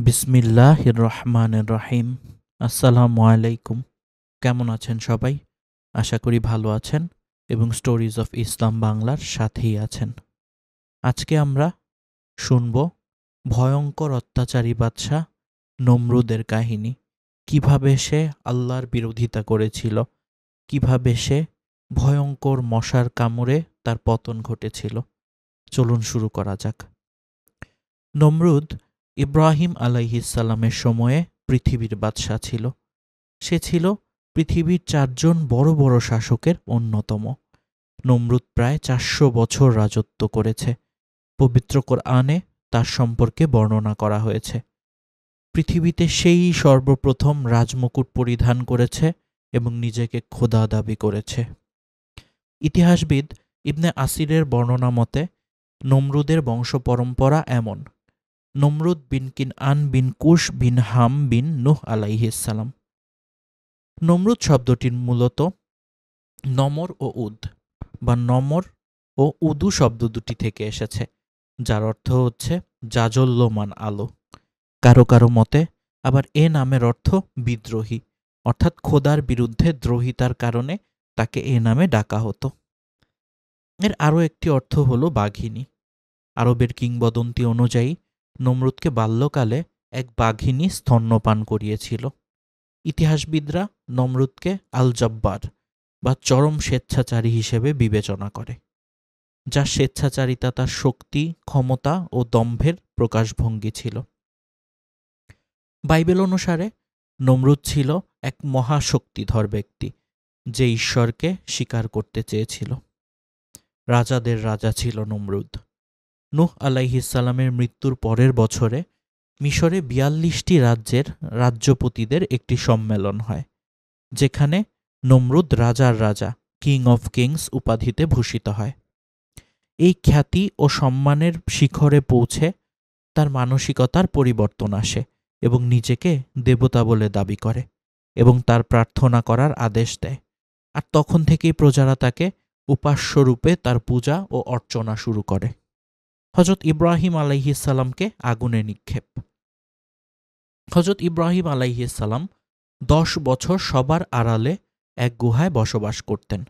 বিসমিল্লাহির রহমানির রহিম। আসসালামু আলাইকুম। কেমন আছেন সবাই? আশা করি ভালো আছেন এবং স্টোরিজ অফ ইসলাম বাংলার সাথেই আছেন। আজকে আমরা শুনব ভয়ঙ্কর অত্যাচারী বাদশাহ নমরুদের কাহিনী। কিভাবে সে আল্লাহর বিরোধিতা করেছিল, কিভাবে সে ভয়ঙ্কর মশার কামড়ে তার পতন ঘটেছিল। চলুন শুরু করা যাক। নমরুদ ইব্রাহিম আলাইহিসসালামের সময়ে পৃথিবীর বাদশাহ ছিল। সে ছিল পৃথিবীর 4জন বড় বড় শাসকের অন্যতম। নমরুদ প্রায় 400 বছর রাজত্ব করেছে। পবিত্র কোরআনে তার সম্পর্কে বর্ণনা করা হয়েছে। পৃথিবীতে সেই সর্বপ্রথম রাজমুকুট পরিধান করেছে এবং নিজেকে খোদা দাবি করেছে। ইতিহাসবিদ ইবনে আসিরের বর্ণনা মতে নমরুদের বংশ পরম্পরা এমন: নমরুদ বিন কিনআন বিন কুশ বিন হাম বিন নূহ আলাইহিসসালাম। নমরুদ শব্দটির মূলত নমর ও উদ বা নমর ও উদু শব্দ দুটি থেকে এসেছে, যার অর্থ হচ্ছে জাজল্যমান আলো। কারো কারো মতে আবার এ নামের অর্থ বিদ্রোহী, অর্থাৎ খোদার বিরুদ্ধে দ্রোহিতার কারণে তাকে এ নামে ডাকা হতো। এর আরও একটি অর্থ হল বাঘিনী। আরবের কিংবদন্তি অনুযায়ী নমরুদকে বাল্যকালে এক বাঘিনী স্তন্যপান করিয়েছিল। ইতিহাসবিদরা নমরুদকে আল জব্বার বা চরম স্বেচ্ছাচারী হিসেবে বিবেচনা করে। যার স্বেচ্ছাচারিতা তার শক্তি, ক্ষমতা ও দম্ভের প্রকাশভঙ্গি ছিল। বাইবেল অনুসারে নমরুদ ছিল এক মহাশক্তিধর ব্যক্তি, যে ঈশ্বরকে স্বীকার করতে চেয়েছিল। রাজাদের রাজা ছিল নমরুদ। নূহ আলাইহিসসালামের মৃত্যুর পরের বছরে মিশরে 42টি রাজ্যের রাজ্যপতিদের একটি সম্মেলন হয়, যেখানে নমরুদ রাজার রাজা, কিং অফ কিংস উপাধিতে ভূষিত হয়। এই খ্যাতি ও সম্মানের শিখরে পৌঁছে তার মানসিকতার পরিবর্তন আসে এবং নিজেকে দেবতা বলে দাবি করে এবং তার প্রার্থনা করার আদেশ দেয়। আর তখন থেকেই প্রজারা তাকে উপাস্যরূপে তার পূজা ও অর্চনা শুরু করে। হজরত ইব্রাহিম আলাইহিসসালামকে আগুনে নিক্ষেপ। হজরত ইব্রাহিম আলাইহিসসালাম 10 বছর সবার আড়ালে এক গুহায় বসবাস করতেন।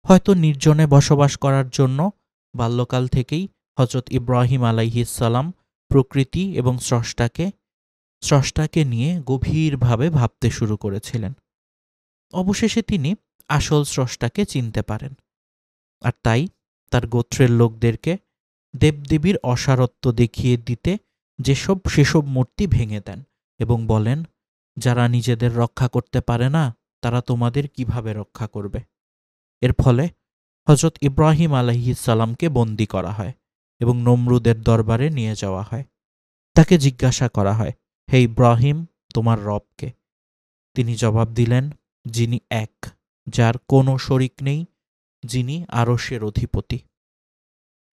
হয়তো নির্জনে বসবাস করার জন্য বাল্যকাল থেকেই হজরত ইব্রাহিম আলাইহিসসালাম প্রকৃতি এবং স্রষ্টাকে নিয়ে গভীরভাবে ভাবতে শুরু করেছিলেন। অবশেষে তিনি আসল স্রষ্টাকে চিনতে পারেন, আর তাই তার গোত্রের লোকদেরকে দেবদেবীর অসারত্ব দেখিয়ে দিতে সেসব মূর্তি ভেঙে দেন এবং বলেন, যারা নিজেদের রক্ষা করতে পারে না তারা তোমাদের কিভাবে রক্ষা করবে। এর ফলে হজরত ইব্রাহিম আলাইহিসসালামকে বন্দী করা হয় এবং নমরুদের দরবারে নিয়ে যাওয়া হয়। তাকে জিজ্ঞাসা করা হয়, হে ইব্রাহিম, তোমার রব কে? তিনি জবাব দিলেন, যিনি এক, যার কোনো শরিক নেই, যিনি আরশের অধিপতি।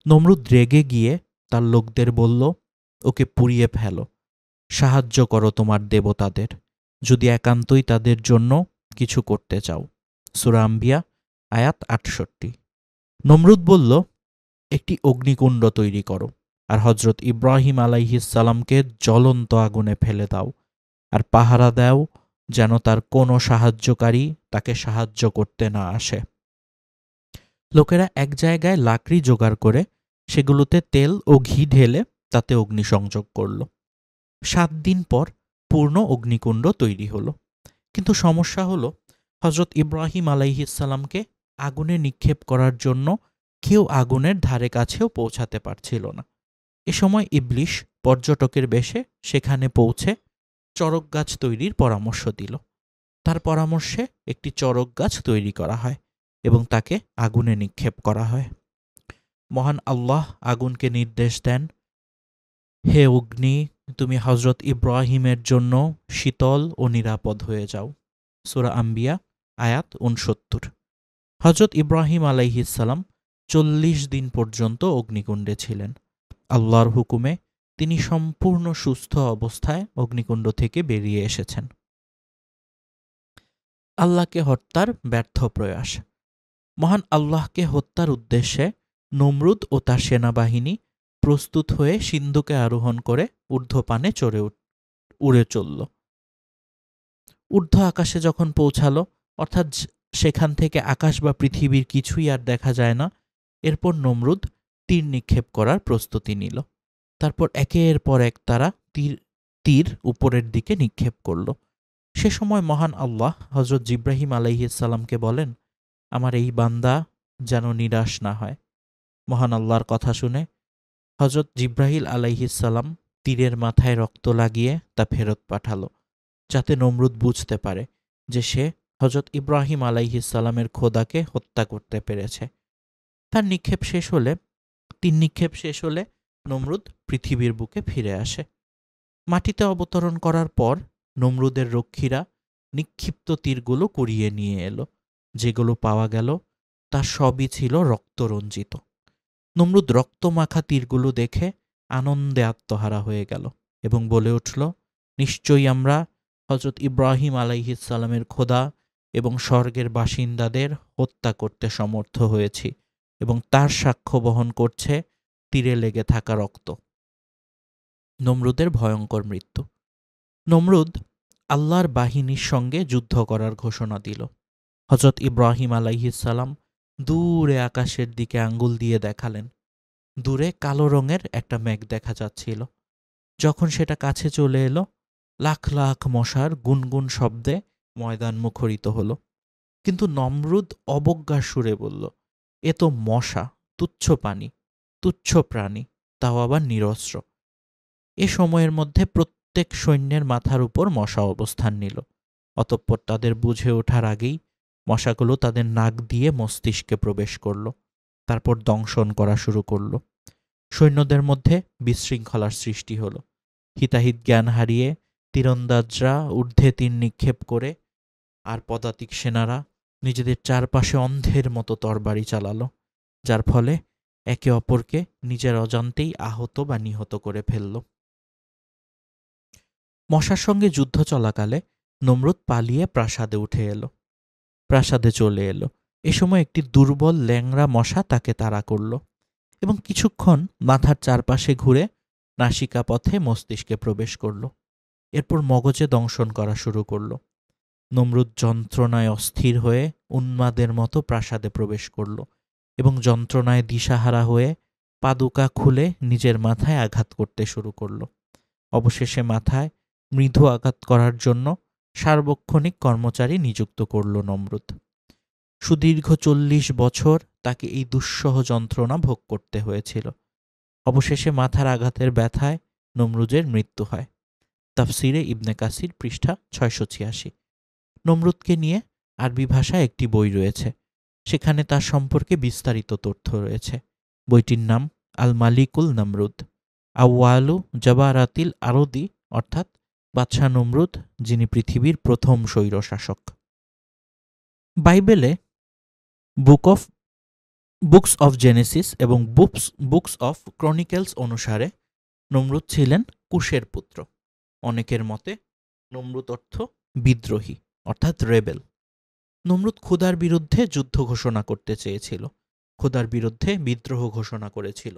নমরুদ রেগে গিয়ে তার লোকদের বলল, ওকে পুড়িয়ে ফেলো, সাহায্য করো তোমার দেবতাদের, যদি একান্তই তাদের জন্য কিছু করতে চাও। সূরা আম্বিয়া আয়াত 68। নমরুদ বলল, একটি অগ্নিকুণ্ড তৈরি করো আর হজরত ইব্রাহিম আলাইহিসসালামকে জ্বলন্ত আগুনে ফেলে দাও, আর পাহারা দাও যেন তার কোনো সাহায্যকারী তাকে সাহায্য করতে না আসে। লোকেরা এক জায়গায় লাকড়ি জোগাড় করে সেগুলোতে তেল ও ঘি ঢেলে তাতে অগ্নিসংযোগ করল। 7 দিন পর পূর্ণ অগ্নিকুণ্ড তৈরি হলো। কিন্তু সমস্যা হলো, হজরত ইব্রাহিম আলাইহিসসালামকে আগুনে নিক্ষেপ করার জন্য কেউ আগুনের ধারে কাছেও পৌঁছাতে পারছিল না। এ সময় ইবলিশ পর্যটকের বেশে সেখানে পৌঁছে চড়ক গাছ তৈরির পরামর্শ দিল। তার পরামর্শে একটি চড়ক গাছ তৈরি করা হয় এবং তাকে আগুনে নিক্ষেপ করা হয়। মহান আল্লাহ আগুনকে নির্দেশ দেন, হে অগ্নি, তুমি হজরত ইব্রাহিমের জন্য শীতল ও নিরাপদ হয়ে যাও। সূরা আম্বিয়া আয়াত 69। হজরত ইব্রাহিম আলাইহিসসালাম 40 দিন পর্যন্ত অগ্নিকুণ্ডে ছিলেন। আল্লাহর হুকুমে তিনি সম্পূর্ণ সুস্থ অবস্থায় অগ্নিকুণ্ড থেকে বেরিয়ে এসেছেন। আল্লাহকে হত্যার ব্যর্থ প্রয়াস। মহান আল্লাহকে হত্যার উদ্দেশ্যে নমরুদ ও তার সেনাবাহিনী প্রস্তুত হয়ে সিন্ধুকে আরোহণ করে ঊর্ধ্বপানে উড়ে চলল। ঊর্ধ্ব আকাশে যখন পৌঁছালো, অর্থাৎ সেখান থেকে আকাশ বা পৃথিবীর কিছুই আর দেখা যায় না, এরপর নমরুদ তীর নিক্ষেপ করার প্রস্তুতি নিল। তারপর একের পর এক তারা তীর উপরের দিকে নিক্ষেপ করল। সে সময় মহান আল্লাহ হযরত জিবরাহিম আলাইহিসসালামকে বলেন, আমার এই বান্দা যেন নিরাশ না হয়। মহান আল্লাহর কথা শুনে হযরত জিবরাইল আলাইহিসসালাম তীরের মাথায় রক্ত লাগিয়ে তা ফেরত পাঠালো, যাতে নমরুদ বুঝতে পারে যে সে হযরত ইব্রাহিম আলাইহিসসালামের খোদাকে হত্যা করতে পেরেছে। তার তীর নিক্ষেপ শেষ হলে নমরুদ পৃথিবীর বুকে ফিরে আসে। মাটিতে অবতরণ করার পর নমরুদের রক্ষীরা নিক্ষিপ্ত তীরগুলো কুড়িয়ে নিয়ে এলো। যেগুলো পাওয়া গেল তা সবই ছিল রক্তরঞ্জিত। নমরুদ রক্তমাখা তীরগুলো দেখে আনন্দে আত্মহারা হয়ে গেল এবং বলে উঠল, নিশ্চয়ই আমরা হযরত ইব্রাহিম আলাইহিসসালামের খোদা এবং স্বর্গের বাসিন্দাদের হত্যা করতে সমর্থ হয়েছি এবং তার সাক্ষ্য বহন করছে তীরে লেগে থাকা রক্ত। নমরুদের ভয়ঙ্কর মৃত্যু। নমরুদ আল্লাহর বাহিনীর সঙ্গে যুদ্ধ করার ঘোষণা দিল। হযরত ইব্রাহিম আলাইহিসসালাম দূরে আকাশের দিকে আঙ্গুল দিয়ে দেখালেন। দূরে কালো রঙের একটা মেঘ দেখা যাচ্ছিল। যখন সেটা কাছে চলে এলো, লাখ লাখ মশার গুনগুন শব্দে ময়দান মুখরিত হলো। কিন্তু নমরুদ অবজ্ঞার সুরে বলল, এ তো মশা, তুচ্ছ প্রাণী, তাও আবার নিরস্ত্র। এ সময়ের মধ্যে প্রত্যেক সৈন্যের মাথার উপর মশা অবস্থান নিল। অতঃপর তাদের বুঝে ওঠার আগেই মশাগুলো তাদের নাক দিয়ে মস্তিষ্কে প্রবেশ করল। তারপর দংশন করা শুরু করল। সৈন্যদের মধ্যে বিশৃঙ্খলার সৃষ্টি হল। হিতাহিত জ্ঞান হারিয়ে তীরন্দাজরা ঊর্ধ্বে তীর নিক্ষেপ করে, আর পদাতিক সেনারা নিজেদের চারপাশে অন্ধের মতো তরবারি চালালো, যার ফলে একে অপরকে নিজের অজান্তেই আহত বা নিহত করে ফেলল। মশার সঙ্গে যুদ্ধ চলাকালে নমরুদ পালিয়ে প্রাসাদে চলে এলো। এ সময় একটি দুর্বল ল্যাংড়া মশা তাকে তাড়া করল এবং কিছুক্ষণ মাথার চারপাশে ঘুরে নাসিকা পথে মস্তিষ্কে প্রবেশ করল। এরপর মগজে দংশন করা শুরু করল। নমরুদ যন্ত্রণায় অস্থির হয়ে উন্মাদের মতো প্রাসাদে প্রবেশ করল এবং যন্ত্রণায় দিশাহারা হয়ে পাদুকা খুলে নিজের মাথায় আঘাত করতে শুরু করল। অবশেষে মাথায় মৃদু আঘাত করার জন্য সার্বক্ষণিক কর্মচারী নিযুক্ত করল নমরুদ। সুদীর্ঘ 40 বছর তাকে এই দুঃসহ যন্ত্রণা ভোগ করতে হয়েছিল। অবশেষে মাথার আঘাতের ব্যথায় নমরুদের মৃত্যু হয়। তাফসিরে ইবনে কাসির, পৃষ্ঠা 686। নমরুদকে নিয়ে আরবি ভাষায় একটি বই রয়েছে, সেখানে তার সম্পর্কে বিস্তারিত তথ্য রয়েছে। বইটির নাম আল মালিকুল নমরুদ, আউয়ালু জাবারাতিল আরদি, অর্থাৎ বাদশাহ নমরুদ, যিনি পৃথিবীর প্রথম স্বৈরশাসক। বাইবেলে বুকস অফ জেনেসিস এবং বুকস অফ ক্রনিকেলস অনুসারে নমরুদ ছিলেন কুশের পুত্র। অনেকের মতে নমরুদ অর্থ বিদ্রোহী, অর্থাৎ রেবেল। নমরুদ খোদার বিরুদ্ধে যুদ্ধ ঘোষণা করতে চেয়েছিল, খোদার বিরুদ্ধে বিদ্রোহ ঘোষণা করেছিল।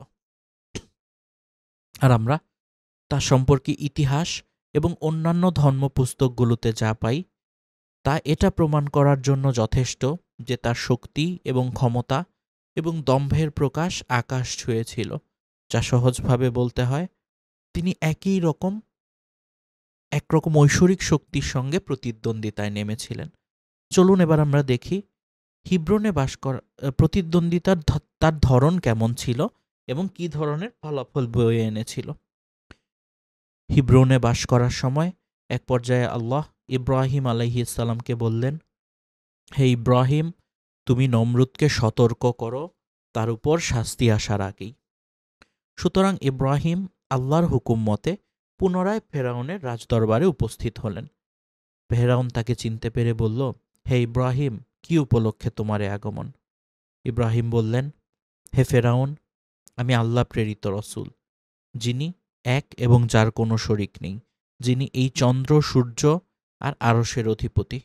আর আমরা তার সম্পর্কে ইতিহাস এবং অন্যান্য ধর্মপুস্তকগুলোতে যা পাই তা এটা প্রমাণ করার জন্য যথেষ্ট যে তার শক্তি এবং ক্ষমতা এবং দম্ভের প্রকাশ আকাশ ছুঁয়েছিল। যা সহজভাবে বলতে হয়, তিনি একরকম ঐশ্বরিক শক্তির সঙ্গে প্রতিদ্বন্দ্বিতায় নেমেছিলেন। চলুন এবার আমরা দেখি হিব্রনে বাস করা প্রতিদ্বন্দ্বিতার তার ধরন কেমন ছিল এবং কি ধরনের ফলাফল বয়ে এনেছিল। হিব্রনে বাস করার সময় এক পর্যায়ে আল্লাহ ইব্রাহিম আলাইহিসসালামকে বললেন, হে ইব্রাহিম, তুমি নমরুদকে সতর্ক করো তার উপর শাস্তি আসার আগেই। সুতরাং ইব্রাহিম আল্লাহর হুকুম মতে পুনরায় ফেরাউনের রাজদরবারে উপস্থিত হলেন। ফেরাউন তাকে চিনতে পেরে বলল, হে ইব্রাহিম, কি উপলক্ষে তোমার আগমন? ইব্রাহিম বললেন, হে ফেরাউন, আমি আল্লাহ প্রেরিত রসুল, যিনি এক এবং যার কোনো শরিক নেই, যিনি এই চন্দ্র, সূর্য আর আরশের অধিপতি।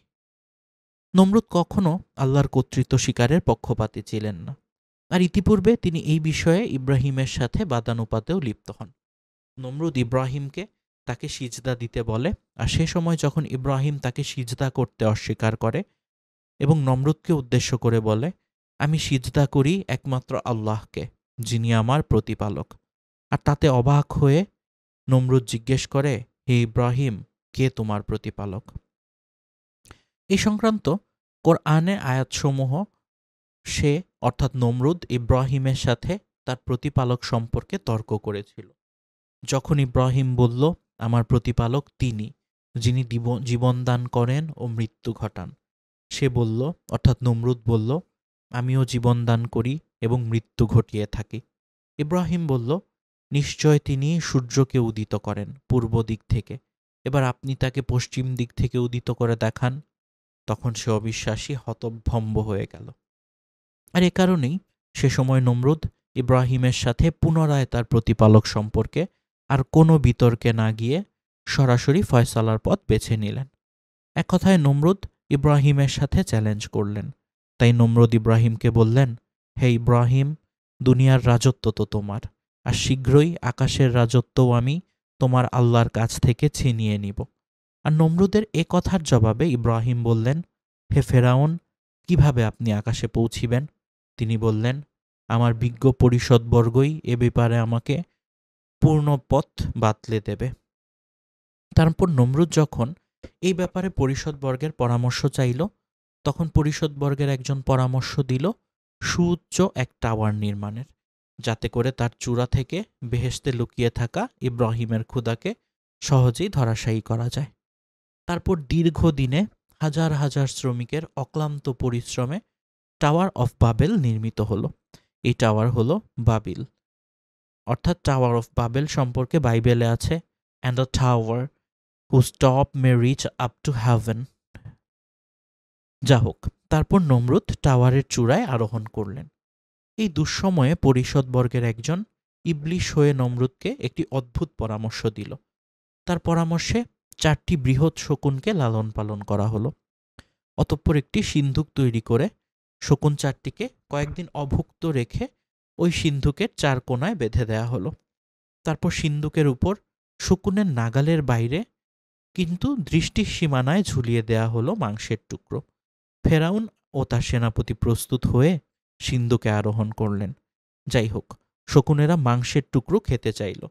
নমরুদ কখনো আল্লাহর কর্তৃত্ব স্বীকারের পক্ষপাতী ছিলেন না, আর ইতিপূর্বে তিনি এই বিষয়ে ইব্রাহিমের সাথে বাদানুপাতেও লিপ্ত হন। নমরুদ ইব্রাহিমকে তাকে সিজদা দিতে বলে। আর সে সময় যখন ইব্রাহিম তাকে সিজদা করতে অস্বীকার করে এবং নমরুদকে উদ্দেশ্য করে বলে, আমি সিজদা করি একমাত্র আল্লাহকে, যিনি আমার প্রতিপালক। আর তাতে অবাক হয়ে নমরুদ জিজ্ঞেস করে, হে ইব্রাহিম, কে তোমার প্রতিপালক? এই সংক্রান্ত কোরআনে আয়াতসমূহ সে অর্থাৎ নমরুদ ইব্রাহিমের সাথে তার প্রতিপালক সম্পর্কে তর্ক করেছিল। যখন ইব্রাহিম বলল, আমার প্রতিপালক তিনি, যিনি জীবনদান করেন ও মৃত্যু ঘটান, সে বলল অর্থাৎ নমরুদ বলল, আমিও জীবনদান করি এবং মৃত্যু ঘটিয়ে থাকি। ইব্রাহিম বলল, নিশ্চয় তিনি সূর্যকে উদিত করেন পূর্ব দিক থেকে, এবার আপনি তাকে পশ্চিম দিক থেকে উদিত করে দেখান। তখন সে অবিশ্বাসী হতভম্ব হয়ে গেল। আর এ কারণেই সে সময় নমরুদ ইব্রাহিমের সাথে পুনরায় তার প্রতিপালক সম্পর্কে আর কোনো বিতর্কে না গিয়ে সরাসরি ফয়সালার পথ বেছে নিলেন। এক কথায় নমরুদ ইব্রাহিমের সাথে চ্যালেঞ্জ করলেন। তাই নমরুদ ইব্রাহিমকে বললেন, হে ইব্রাহিম, দুনিয়ার রাজত্ব তো তোমার, আর শীঘ্রই আকাশের রাজত্বও আমি তোমার আল্লাহর কাছ থেকে ছিনিয়ে নিব। আর নমরুদের এ কথার জবাবে ইব্রাহিম বললেন, হে ফেরাউন, কিভাবে আপনি আকাশে পৌঁছিবেন? তিনি বললেন, আমার বিজ্ঞ পরিষদবর্গই এ ব্যাপারে আমাকে পূর্ণ পথ বাতলে দেবে। তারপর নমরুদ যখন এই ব্যাপারে পরিষদবর্গের পরামর্শ চাইল, তখন পরিষদবর্গের একজন পরামর্শ দিল সুউচ্চ এক টাওয়ার নির্মাণের, যাতে করে তার চূড়া থেকে বেহেশতে লুকিয়ে থাকা ইব্রাহিমের ক্ষুধাকে সহজেই ধরাশায়ী করা যায়। তারপর দীর্ঘদিনে হাজার হাজার শ্রমিকের অক্লান্ত পরিশ্রমে টাওয়ার অফ বাবেল নির্মিত হলো। এই টাওয়ার হলো বাবিল। অর্থাৎ টাওয়ার অফ বাবেল সম্পর্কে বাইবেলে আছে, and a tower whose top may reach up to heaven। যা হোক, তারপর নমরুদ টাওয়ারের চূড়ায় আরোহণ করলেন। এই দুঃসময়ে পরিষদবর্গের একজন ইবলিশ হয়ে নমরুদকে একটি অদ্ভুত পরামর্শ দিল। তার পরামর্শে 4টি বৃহৎ শকুনকে লালন পালন করা হলো। অতঃপর একটি সিন্ধুক তৈরি করে শকুন 4টিকে কয়েকদিন অভুক্ত রেখে ওই সিন্ধুকের 4 কোণায় বেঁধে দেয়া হলো। তারপর সিন্ধুকের উপর শকুনের নাগালের বাইরে কিন্তু দৃষ্টির সীমানায় ঝুলিয়ে দেয়া হলো মাংসের টুকরো। ফেরাউন ও তার সেনাপতি প্রস্তুত হয়ে সিন্ধুকে আরোহণ করলেন। যাই হোক, শকুনেরা মাংসের টুকরো খেতে চাইল,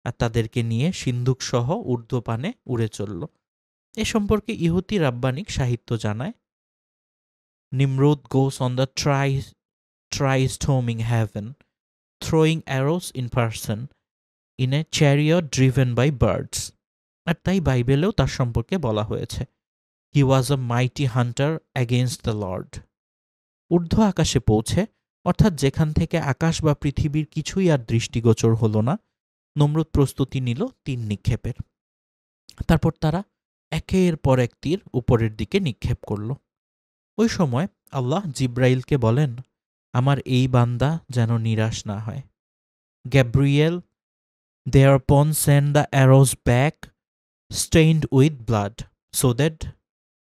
আর তাদেরকে নিয়ে সিন্ধুকসহ ঊর্ধ্বপানে উড়ে চলল। এ সম্পর্কে ইহুদি রাব্বানিক সাহিত্য জানায়, Nimrud goes on the tri-storming heaven, throwing arrows in person in a chariot driven by birds। আর তাই বাইবেলেও তার সম্পর্কে বলা হয়েছে, হি ওয়াজ আ মাইটি হান্টার অ্যাগেইনস্ট দ্য লর্ড। ঊর্ধ্ব আকাশে পৌঁছে, অর্থাৎ যেখান থেকে আকাশ বা পৃথিবীর কিছুই আর দৃষ্টিগোচর হলো না, নমরুদ প্রস্তুতি নিল 3 নিক্ষেপের। তারপর তারা একের পর এক তীর উপরের দিকে নিক্ষেপ করল। ওই সময় আল্লাহ জিব্রাইলকে বলেন, আমার এই বান্দা যেন নিরাশ না হয়। Gabriel thereupon sent the arrows back stained with blood, so that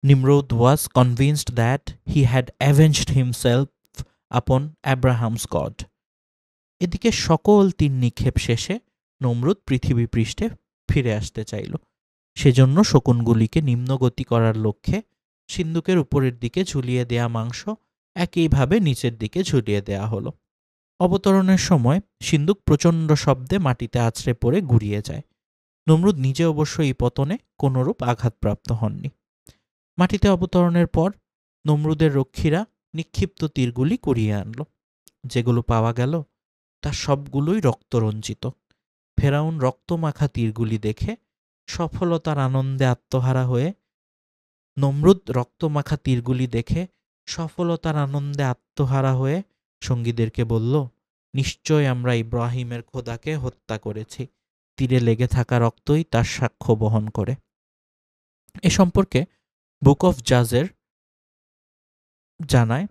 Nimrod was convinced that he had avenged himself upon Abraham's God। এদিকে সকল 3 নিক্ষেপ শেষে নমরুদ পৃথিবী পৃষ্ঠে ফিরে আসতে চাইল। সেজন্য শকুনগুলিকে নিম্নগতি করার লক্ষ্যে সিন্ধুকের উপরের দিকে ঝুলিয়ে দেয়া মাংস একইভাবে নিচের দিকে ঝুলিয়ে দেয়া হলো। অবতরণের সময় সিন্ধুক প্রচণ্ড শব্দে মাটিতে আছড়ে পড়ে গুড়িয়ে যায়। নমরুদ নিজে অবশ্য এই পতনে কোনরূপ আঘাতপ্রাপ্ত হননি। মাটিতে অবতরণের পর নমরুদের রক্ষীরা নিক্ষিপ্ত তীরগুলি কুড়িয়ে আনল। যেগুলো পাওয়া গেল তা সবগুলোই রক্তরঞ্জিত। ফেরাউন রক্তমাখা তীরগুলি দেখে সফলতার আনন্দে আত্মহারা হয়ে সঙ্গীদেরকে বলল, নিশ্চয় আমরা ইব্রাহিমের খোদাকে হত্যা করেছি, তীরে লেগে থাকা রক্তই তার সাক্ষ্য বহন করে। এ সম্পর্কে বুক অফ জাজের জানায়,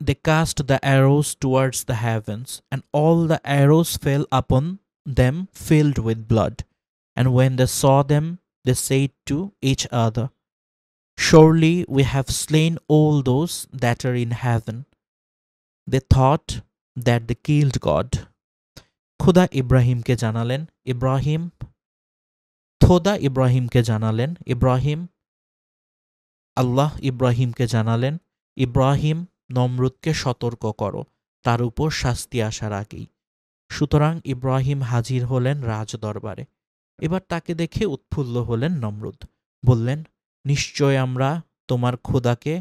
they cast the arrows towards the heavens, and all the arrows fell upon them filled with blood, and when they saw them they said to each other, surely we have slain all those that are in heaven। They thought that they killed God। খুদা ইব্রাহিমকে জানালেন, ইব্রাহিম, খোদা ইব্রাহিমকে জানালেন, আল্লাহ ইব্রাহিমকে জানালেন, ইব্রাহিম, নমরুদকে সতর্ক করো, তার উপর শাস্তি আসার আগেই। সুতরাং ইব্রাহিম হাজির হলেন রাজদরবারে। এবার তাকে দেখে উৎফুল্ল হলেন নমরুদ। বললেন, নিশ্চয় আমরা তোমার খোদাকে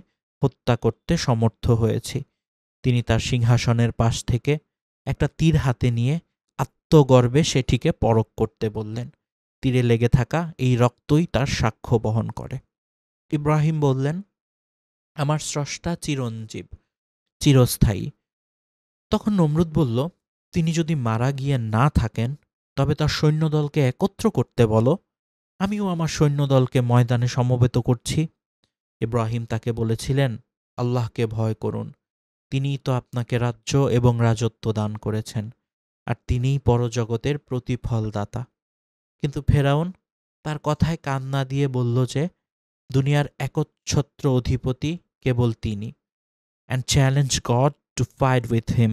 হত্যা করতে সমর্থ হয়েছি। তিনি তার সিংহাসনের পাশ থেকে একটা তীর হাতে নিয়ে আত্মগর্বে সেটিকে পরখ করতে বললেন। তীরে লেগে থাকা এই রক্তই তার সাক্ষ্য বহন করে। ইব্রাহিম বললেন, আমার স্রষ্টা চিরঞ্জীব, চিরস্থায়ী। তখন নমরুদ বলল, তিনি যদি মারা গিয়ে না থাকেন তবে তার সৈন্যদলকে একত্র করতে বলো, আমিও আমার সৈন্যদলকে ময়দানে সমবেত করছি। ইব্রাহিম তাকে বলেছিলেন, আল্লাহকে ভয় করুন, তিনিই তো আপনাকে রাজ্য এবং রাজত্ব দান করেছেন, আর তিনিই পরজগতের প্রতিফলদাতা। কিন্তু ফেরাউন তার কথায় কান না দিয়ে বলল যে দুনিয়ার একচ্ছত্র অধিপতি কেবল তিনি, and challenge God to fight with him.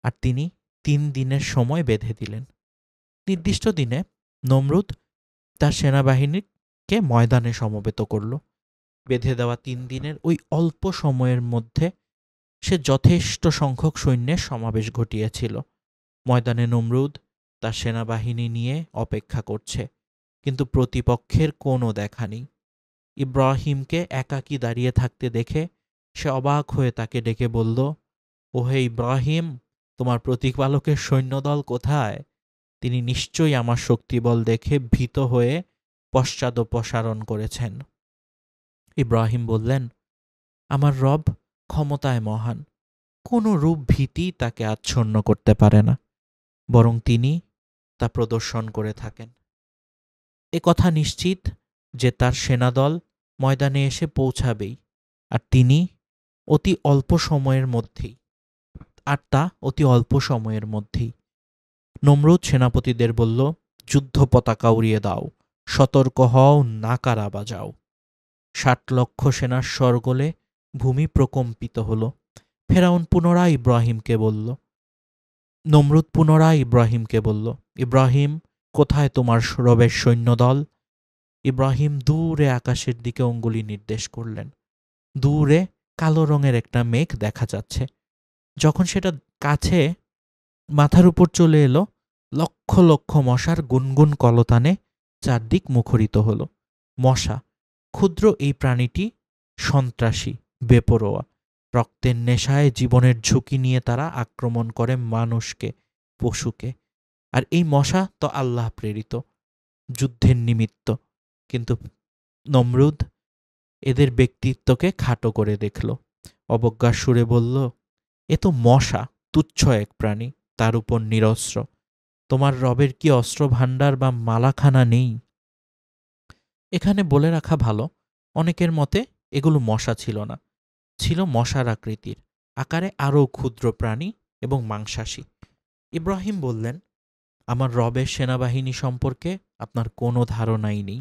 আর তিনি 3 দিনের সময় বেঁধে দিলেন। নির্দিষ্ট দিনে নমরুদ তার সেনাবাহিনীকে ময়দানে সমবেত করল। বেঁধে দেওয়া 3 দিনের ওই অল্প সময়ের মধ্যে সে যথেষ্ট সংখ্যক সৈন্যের সমাবেশ ঘটিয়েছিল। ময়দানে নমরুদ তার সেনাবাহিনী নিয়ে অপেক্ষা করছে, কিন্তু প্রতিপক্ষের কোনো দেখা নেই। ইব্রাহিমকে একাকী দাঁড়িয়ে থাকতে দেখে সে অবাক হয়ে তাকে ডেকে বলল, ওহে ইব্রাহিম, তোমার প্রতিপালকের সৈন্যদল কোথায়? তিনি নিশ্চয়ই আমার শক্তিবল দেখে ভীত হয়ে পশ্চাদপসারণ করেছেন। ইব্রাহিম বললেন, আমার রব ক্ষমতায় মহান, কোনো রূপ ভীতি তাকে আচ্ছন্ন করতে পারে না, বরং তিনি তা প্রদর্শন করে থাকেন। এ কথা নিশ্চিত যে তার সেনাদল ময়দানে এসে পৌঁছাবেই, আর অতি অল্প সময়ের মধ্যেই। নমরুদ সেনাপতিদের বলল, যুদ্ধ পতাকা উড়িয়ে দাও, সতর্ক হও, নাকারা বাজাও। 60 লক্ষ সেনার শরগোলে ভূমি প্রকম্পিত হল। ফেরাউন পুনরায় নমরুদ পুনরায় ইব্রাহিমকে বলল, ইব্রাহিম, কোথায় তোমার রবের সৈন্যদল? ইব্রাহিম দূরে আকাশের দিকে অঙ্গুলি নির্দেশ করলেন। দূরে কালো রঙের একটা মেঘ দেখা যাচ্ছে। যখন সেটা কাছে মাথার উপর চলে এলো, লক্ষ লক্ষ মশার গুনগুন কলতানে চারদিক মুখরিত হল। মশা, ক্ষুদ্র এই প্রাণীটি সন্ত্রাসী, বেপরোয়া। রক্তের নেশায় জীবনের ঝুঁকি নিয়ে তারা আক্রমণ করে মানুষকে, পশুকে। আর এই মশা তো আল্লাহ প্রেরিত, যুদ্ধের নিমিত্ত। কিন্তু নমরুদ এদের ব্যক্তিত্বকে খাটো করে দেখল। অবজ্ঞার সুরে বলল, এ তো মশা, তুচ্ছ এক প্রাণী, তার উপর নিরস্ত্র। তোমার রবের কি অস্ত্র ভাণ্ডার বা মালাখানা নেই? এখানে বলে রাখা ভালো, অনেকের মতে এগুলো মশা ছিল না, ছিল মশার আকৃতির, আকারে আরও ক্ষুদ্র প্রাণী এবং মাংসাশী। ইব্রাহিম বললেন, আমার রবের সেনাবাহিনী সম্পর্কে আপনার কোনো ধারণাই নেই।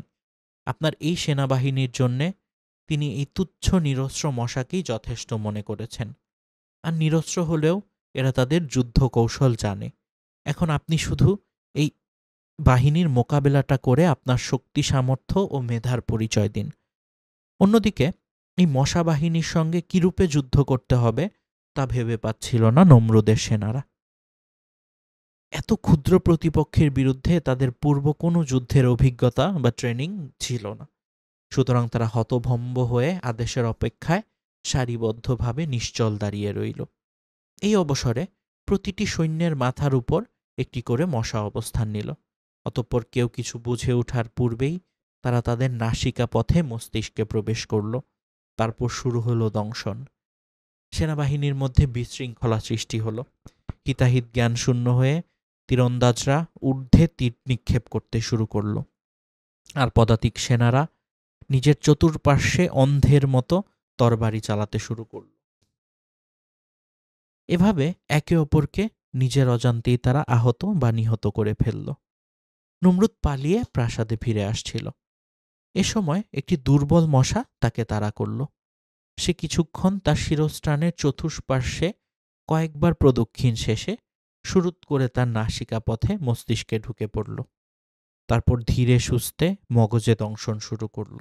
আপনার এই সেনাবাহিনীর জন্যে তিনি এই তুচ্ছ নিরস্ত্র মশাকেই যথেষ্ট মনে করেছেন। আর নিরস্ত্র হলেও এরা তাদের যুদ্ধ কৌশল জানে। এখন আপনি শুধু এই বাহিনীর মোকাবেলাটা করে আপনার শক্তি, সামর্থ্য ও মেধার পরিচয় দিন। অন্যদিকে এই মশা বাহিনীর সঙ্গে কিরূপে যুদ্ধ করতে হবে তা ভেবে পাচ্ছিল না নমরুদের সেনারা। এত ক্ষুদ্র প্রতিপক্ষের বিরুদ্ধে তাদের পূর্ব কোনো যুদ্ধের অভিজ্ঞতা বা ট্রেনিং ছিল না। সুতরাং তারা হতভম্ব হয়ে আদেশের অপেক্ষায় সারিবদ্ধভাবে নিশ্চল দাঁড়িয়ে রইল। এই অবসরে প্রতিটি সৈন্যের মাথার উপর একটি করে মশা অবস্থান নিল। অতঃপর কেউ কিছু বুঝে ওঠার পূর্বেই তারা তাদের নাসিকা পথে মস্তিষ্কে প্রবেশ করল। তারপর শুরু হলো দংশন। সেনাবাহিনীর মধ্যে বিশৃঙ্খলা সৃষ্টি হলো। হিতাহিত জ্ঞান শূন্য হয়ে তীরন্দাজরা ঊর্ধ্বে তীর নিক্ষেপ করতে শুরু করল, আর পদাতিক সেনারা নিজের চতুর্পার্শ্বে অন্ধের মতো তরবারি চালাতে শুরু করল। এভাবে একে অপরকে নিজের অজান্তেই তারা আহত বা নিহত করে ফেলল। নমরুদ পালিয়ে প্রাসাদে ফিরে আসছিল। এ সময় একটি দুর্বল মশা তাকে তাড়া করল। সে কিছুক্ষণ তার শিরস্ত্রাণের চতুষ্পার্শ্বে কয়েকবার প্রদক্ষিণ শেষে শুরুত করে তার নাসিকা পথে মস্তিষ্কে ঢুকে পড়ল। তারপর ধীরে সুস্থে মগজে দংশন শুরু করল।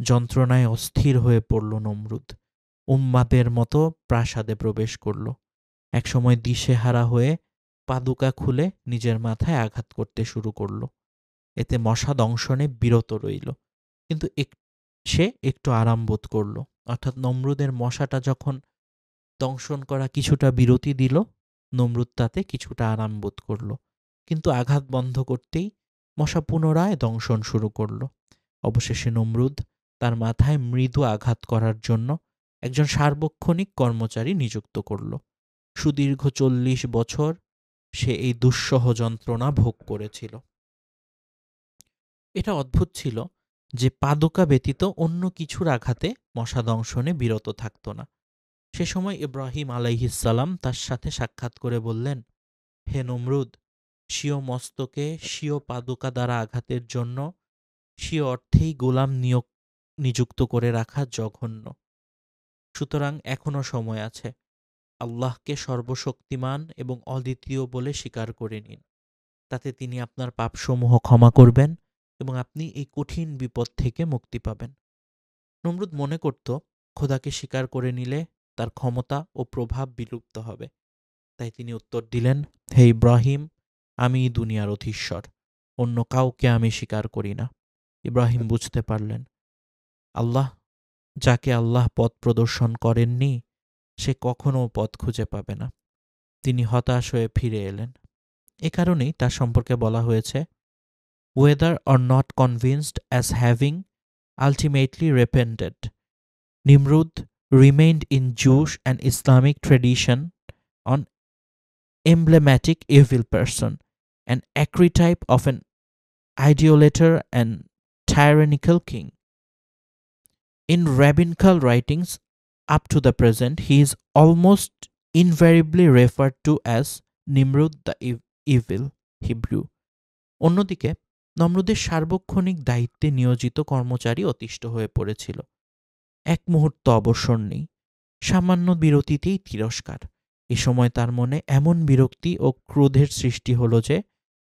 যন্ত্রণায় অস্থির হয়ে পড়ল নমরুদ। উন্মাদের মতো প্রাসাদে প্রবেশ করল। একসময় দিশেহারা হয়ে পাদুকা খুলে নিজের মাথায় আঘাত করতে শুরু করল। এতে মশা দংশনে বিরত রইল, কিন্তু সে একটু আরাম বোধ করল। অর্থাৎ নমরুদের মশাটা যখন দংশন করা কিছুটা বিরতি দিল, নমরুদ তাতে কিছুটা আরাম বোধ করল। কিন্তু আঘাত বন্ধ করতেই মশা পুনরায় দংশন শুরু করল। অবশেষে নমরুদ তার মাথায় মৃদু আঘাত করার জন্য একজন সার্বক্ষণিক কর্মচারী নিযুক্ত করল। সুদীর্ঘ 40 বছর সে এই দুঃসহ যন্ত্রণা ভোগ করেছিল। এটা অদ্ভুত ছিল যে পাদুকা ব্যতীত অন্য কিছুর আঘাতে মশা দংশনে বিরত থাকত না। সে সময় ইব্রাহিম আলাইহিসসালাম তার সাথে সাক্ষাৎ করে বললেন, হে নমরুদ, স্বীয় মস্তকে স্বীয় পাদুকা দ্বারা আঘাতের জন্য স্বীয় অর্থেই গোলাম নিযুক্ত করে রাখা জঘন্য। সুতরাং এখনো সময় আছে। আল্লাহকে সর্বশক্তিমান এবং অদ্বিতীয় বলে স্বীকার করে নিন। তাতে তিনি আপনার পাপসমূহ ক্ষমা করবেন এবং আপনি এই কঠিন বিপদ থেকে মুক্তি পাবেন। নমরুদ মনে করত খোদাকে স্বীকার করে নিলে তার ক্ষমতা ও প্রভাব বিলুপ্ত হবে। তাই তিনি উত্তর দিলেন, হে ইব্রাহিম, আমিই দুনিয়ার অধীশ্বর, অন্য কাউকে আমি স্বীকার করি না। ইব্রাহিম বুঝতে পারলেন, যাকে আল্লাহ পথ প্রদর্শন করেননি সে কখনো পথ খুঁজে পাবে না। তিনি হতাশ হয়ে ফিরে এলেন। এ কারণেই তার সম্পর্কে বলা হয়েছে, whether or not convinced as having ultimately repented, Nimrud remained in Jewish and Islamic tradition an emblematic evil person, an archetype of an idolater and tyrannical king. In rabbinical writings up to the present, he is almost invariably referred to as Nimrud the Evil Hebrew. অন্যদিকে নমরুদের সার্বক্ষণিক দায়িত্বে নিয়োজিত কর্মচারী অতিষ্ঠ হয়ে পড়েছিল। এক মুহূর্ত অবসর নেই, সামান্য বিরতিতেই তিরস্কার। এ সময় তার মনে এমন বিরক্তি ও ক্রোধের সৃষ্টি হল যে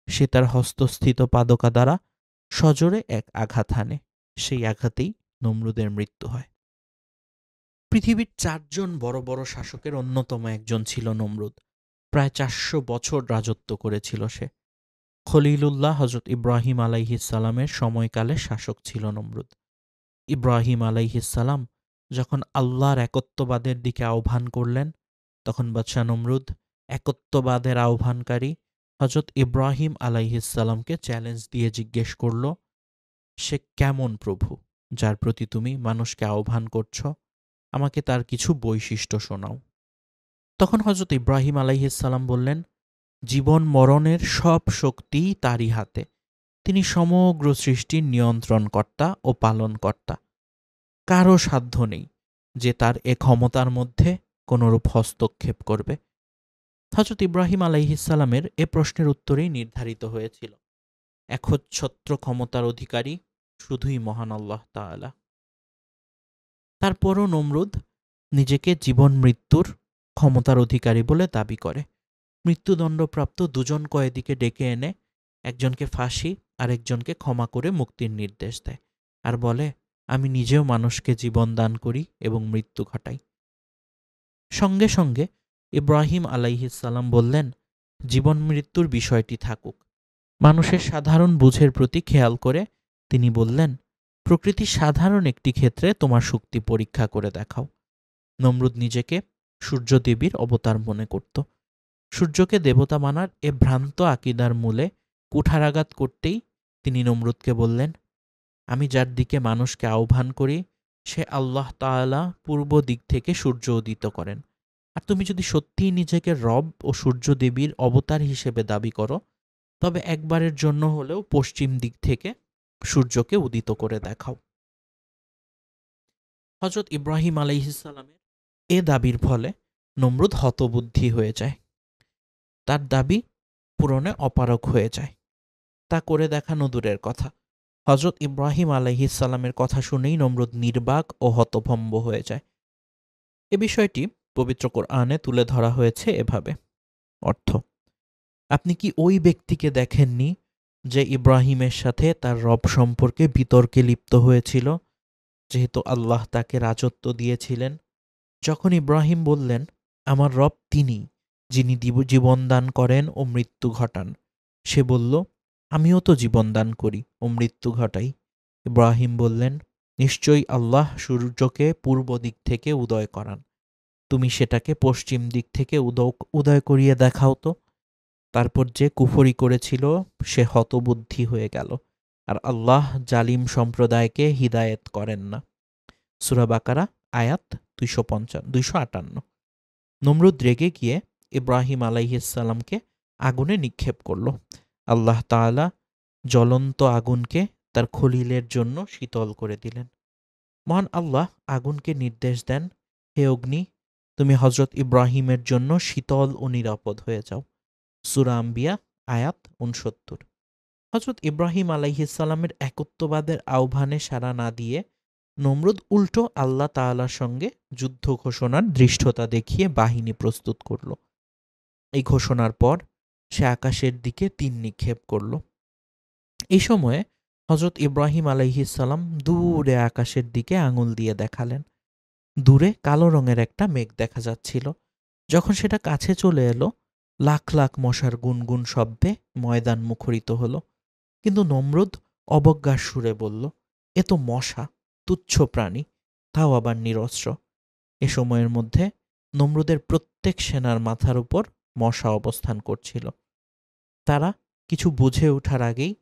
সে তার হস্তস্থিত পাদকা দ্বারা সজোরে এক আঘাত হানে। সেই আঘাতেই নমরুদের মৃত্যু হয়। পৃথিবীর 4 বড় বড় শাসকের অন্যতম একজন ছিল নমরুদ। প্রায় 400 বছর রাজত্ব করেছিল সে। খলিলুল্লাহ হযরত ইব্রাহিম আলাইহিসসালামের সময়কালে শাসক ছিল নমরুদ। ইব্রাহিম আলাইহিসসালাম যখন আল্লাহর একত্ববাদের দিকে আহ্বান করলেন, তখন বাদশাহ নমরুদ একত্ববাদের আহ্বানকারী হযরত ইব্রাহিম আলাইহিসসালামকে চ্যালেঞ্জ দিয়ে জিজ্ঞেস করল, সে কেমন প্রভু যার প্রতি তুমি মানুষকে আহ্বান করছ? আমাকে তার কিছু বৈশিষ্ট্য শোনাও। তখন হযরত ইব্রাহিম আলাইহিসসালাম বললেন, জীবন মরণের সব শক্তিই তারই হাতে। তিনি সমগ্র সৃষ্টির নিয়ন্ত্রণকর্তা ও পালনকর্তা। কারো সাধ্য নেই যে তার এ ক্ষমতার মধ্যে কোনরূপ হস্তক্ষেপ করবে। হযরত ইব্রাহিম আলাইহিসসালামের এ প্রশ্নের উত্তরেই নির্ধারিত হয়েছিল, একচ্ছত্র ক্ষমতার অধিকারী শুধুই মহান আল্লাহ তাআলা। তারপরও নমরুদ নিজেকে জীবন মৃত্যুর ক্ষমতার অধিকারী বলে দাবি করে। মৃত্যুদণ্ডপ্রাপ্ত 2 কয়েদিকে ডেকে এনে একজনকে ফাঁসি আর একজনকে ক্ষমা করে মুক্তির নির্দেশ দেয় আর বলে, আমি নিজেও মানুষকে জীবন দান করি এবং মৃত্যু ঘটাই। সঙ্গে সঙ্গে ইব্রাহিম আলাইহিসসালাম বললেন, জীবন মৃত্যুর বিষয়টি থাকুক। মানুষের সাধারণ বুঝের প্রতি খেয়াল করে তিনি বললেন, প্রকৃতির সাধারণ একটি ক্ষেত্রে তোমার শক্তি পরীক্ষা করে দেখাও। নমরুদ নিজেকে সূর্যদেবীর অবতার মনে করত। সূর্যকে দেবতা মানার এ ভ্রান্ত আকিদার মূলে কুঠারাঘাত করতেই তিনি নমরুদকে বললেন, আমি যার দিকে মানুষকে আহ্বান করি সে আল্লাহ তাআলা পূর্ব দিক থেকে সূর্য উদিত করেন। আর তুমি যদি সত্যিই নিজেকে রব ও সূর্য দেবীর অবতার হিসেবে দাবি করো, তবে একবারের জন্য হলেও পশ্চিম দিক থেকে সূর্যকে উদিত করে দেখাও। হযরত ইব্রাহিম আলাইহিসসালামের এ দাবির ফলে নমরুদ হতবুদ্ধি হয়ে যায়। তার দাবি পূরণে অপারগ হয়ে যায়। তা করে দেখানো দূরের কথা, হযরত ইব্রাহিম আলাইহিসসালামের কথা শুনেই নমরুদ নির্বাক ও হতভম্ব হয়ে যায়। এ বিষয়টি পবিত্র কোরআনে তুলে ধরা হয়েছে এভাবে। অর্থ, আপনি কি ওই ব্যক্তিকে দেখেননি যে ইব্রাহিমের সাথে তার রব সম্পর্কে বিতর্কে লিপ্ত হয়েছিল, যেহেতু আল্লাহ তাকে রাজত্ব দিয়েছিলেন। যখন ইব্রাহিম বললেন, আমার রব তিনি, যিনি জীবন দান করেন ও মৃত্যু ঘটান, সে বলল, আমিও তো জীবন দান করি ও মৃত্যু ঘটাই। ইব্রাহিম বললেন, নিশ্চয়ই আল্লাহ সূর্যকে পূর্ব দিক থেকে উদয় করান, তুমি সেটাকে পশ্চিম দিক থেকে উদয় করিয়ে দেখাও তো। তারপর যে কুফরি করেছিল সে হতবুদ্ধি হয়ে গেল, আর আল্লাহ জালিম সম্প্রদায়কে হিদায়েত করেন না। সূরা বাকারা আয়াত 258। নমরুদ রেগে গিয়ে ইব্রাহিম আলাইহিসসালামকে আগুনে নিক্ষেপ করল। আল্লাহ তাআলা জ্বলন্ত আগুনকে তার খলিলের জন্য শীতল করে দিলেন। মহান আল্লাহ আগুনকে নির্দেশ দেন, হে অগ্নি, তুমি হযরত ইব্রাহিমের জন্য শীতল ও নিরাপদ হয়ে যাও। সূরা আম্বিয়া আয়াত ৬৯। হযরত ইব্রাহিম আলাইহিসসালামের একত্ববাদের আহ্বানে সাড়া না দিয়ে নমরুদ উল্টো আল্লাহ তাআলার সঙ্গে যুদ্ধ ঘোষণার ধৃষ্টতা দেখিয়ে বাহিনী প্রস্তুত করল। এই ঘোষণার পর সে আকাশের দিকে তীর নিক্ষেপ করল। এই সময়ে হযরত ইব্রাহিম আলাইহিসসালাম দূরে আকাশের দিকে আঙুল দিয়ে দেখালেন। দূরে কালো রঙের একটা মেঘ দেখা যাচ্ছিল। যখন সেটা কাছে চলে এলো, লাখ লাখ মশার গুনগুন শব্দে ময়দান মুখরিত হলো। কিন্তু নমরুদ অবজ্ঞার সুরে বলল, এ তো মশা, তুচ্ছ প্রাণী, তাও আবার নিরস্ত্র। এ সময়ের মধ্যে নমরুদের প্রত্যেক সেনার মাথার উপর মশা অবস্থান করছিল। তারা কিছু বুঝে ওঠার আগেই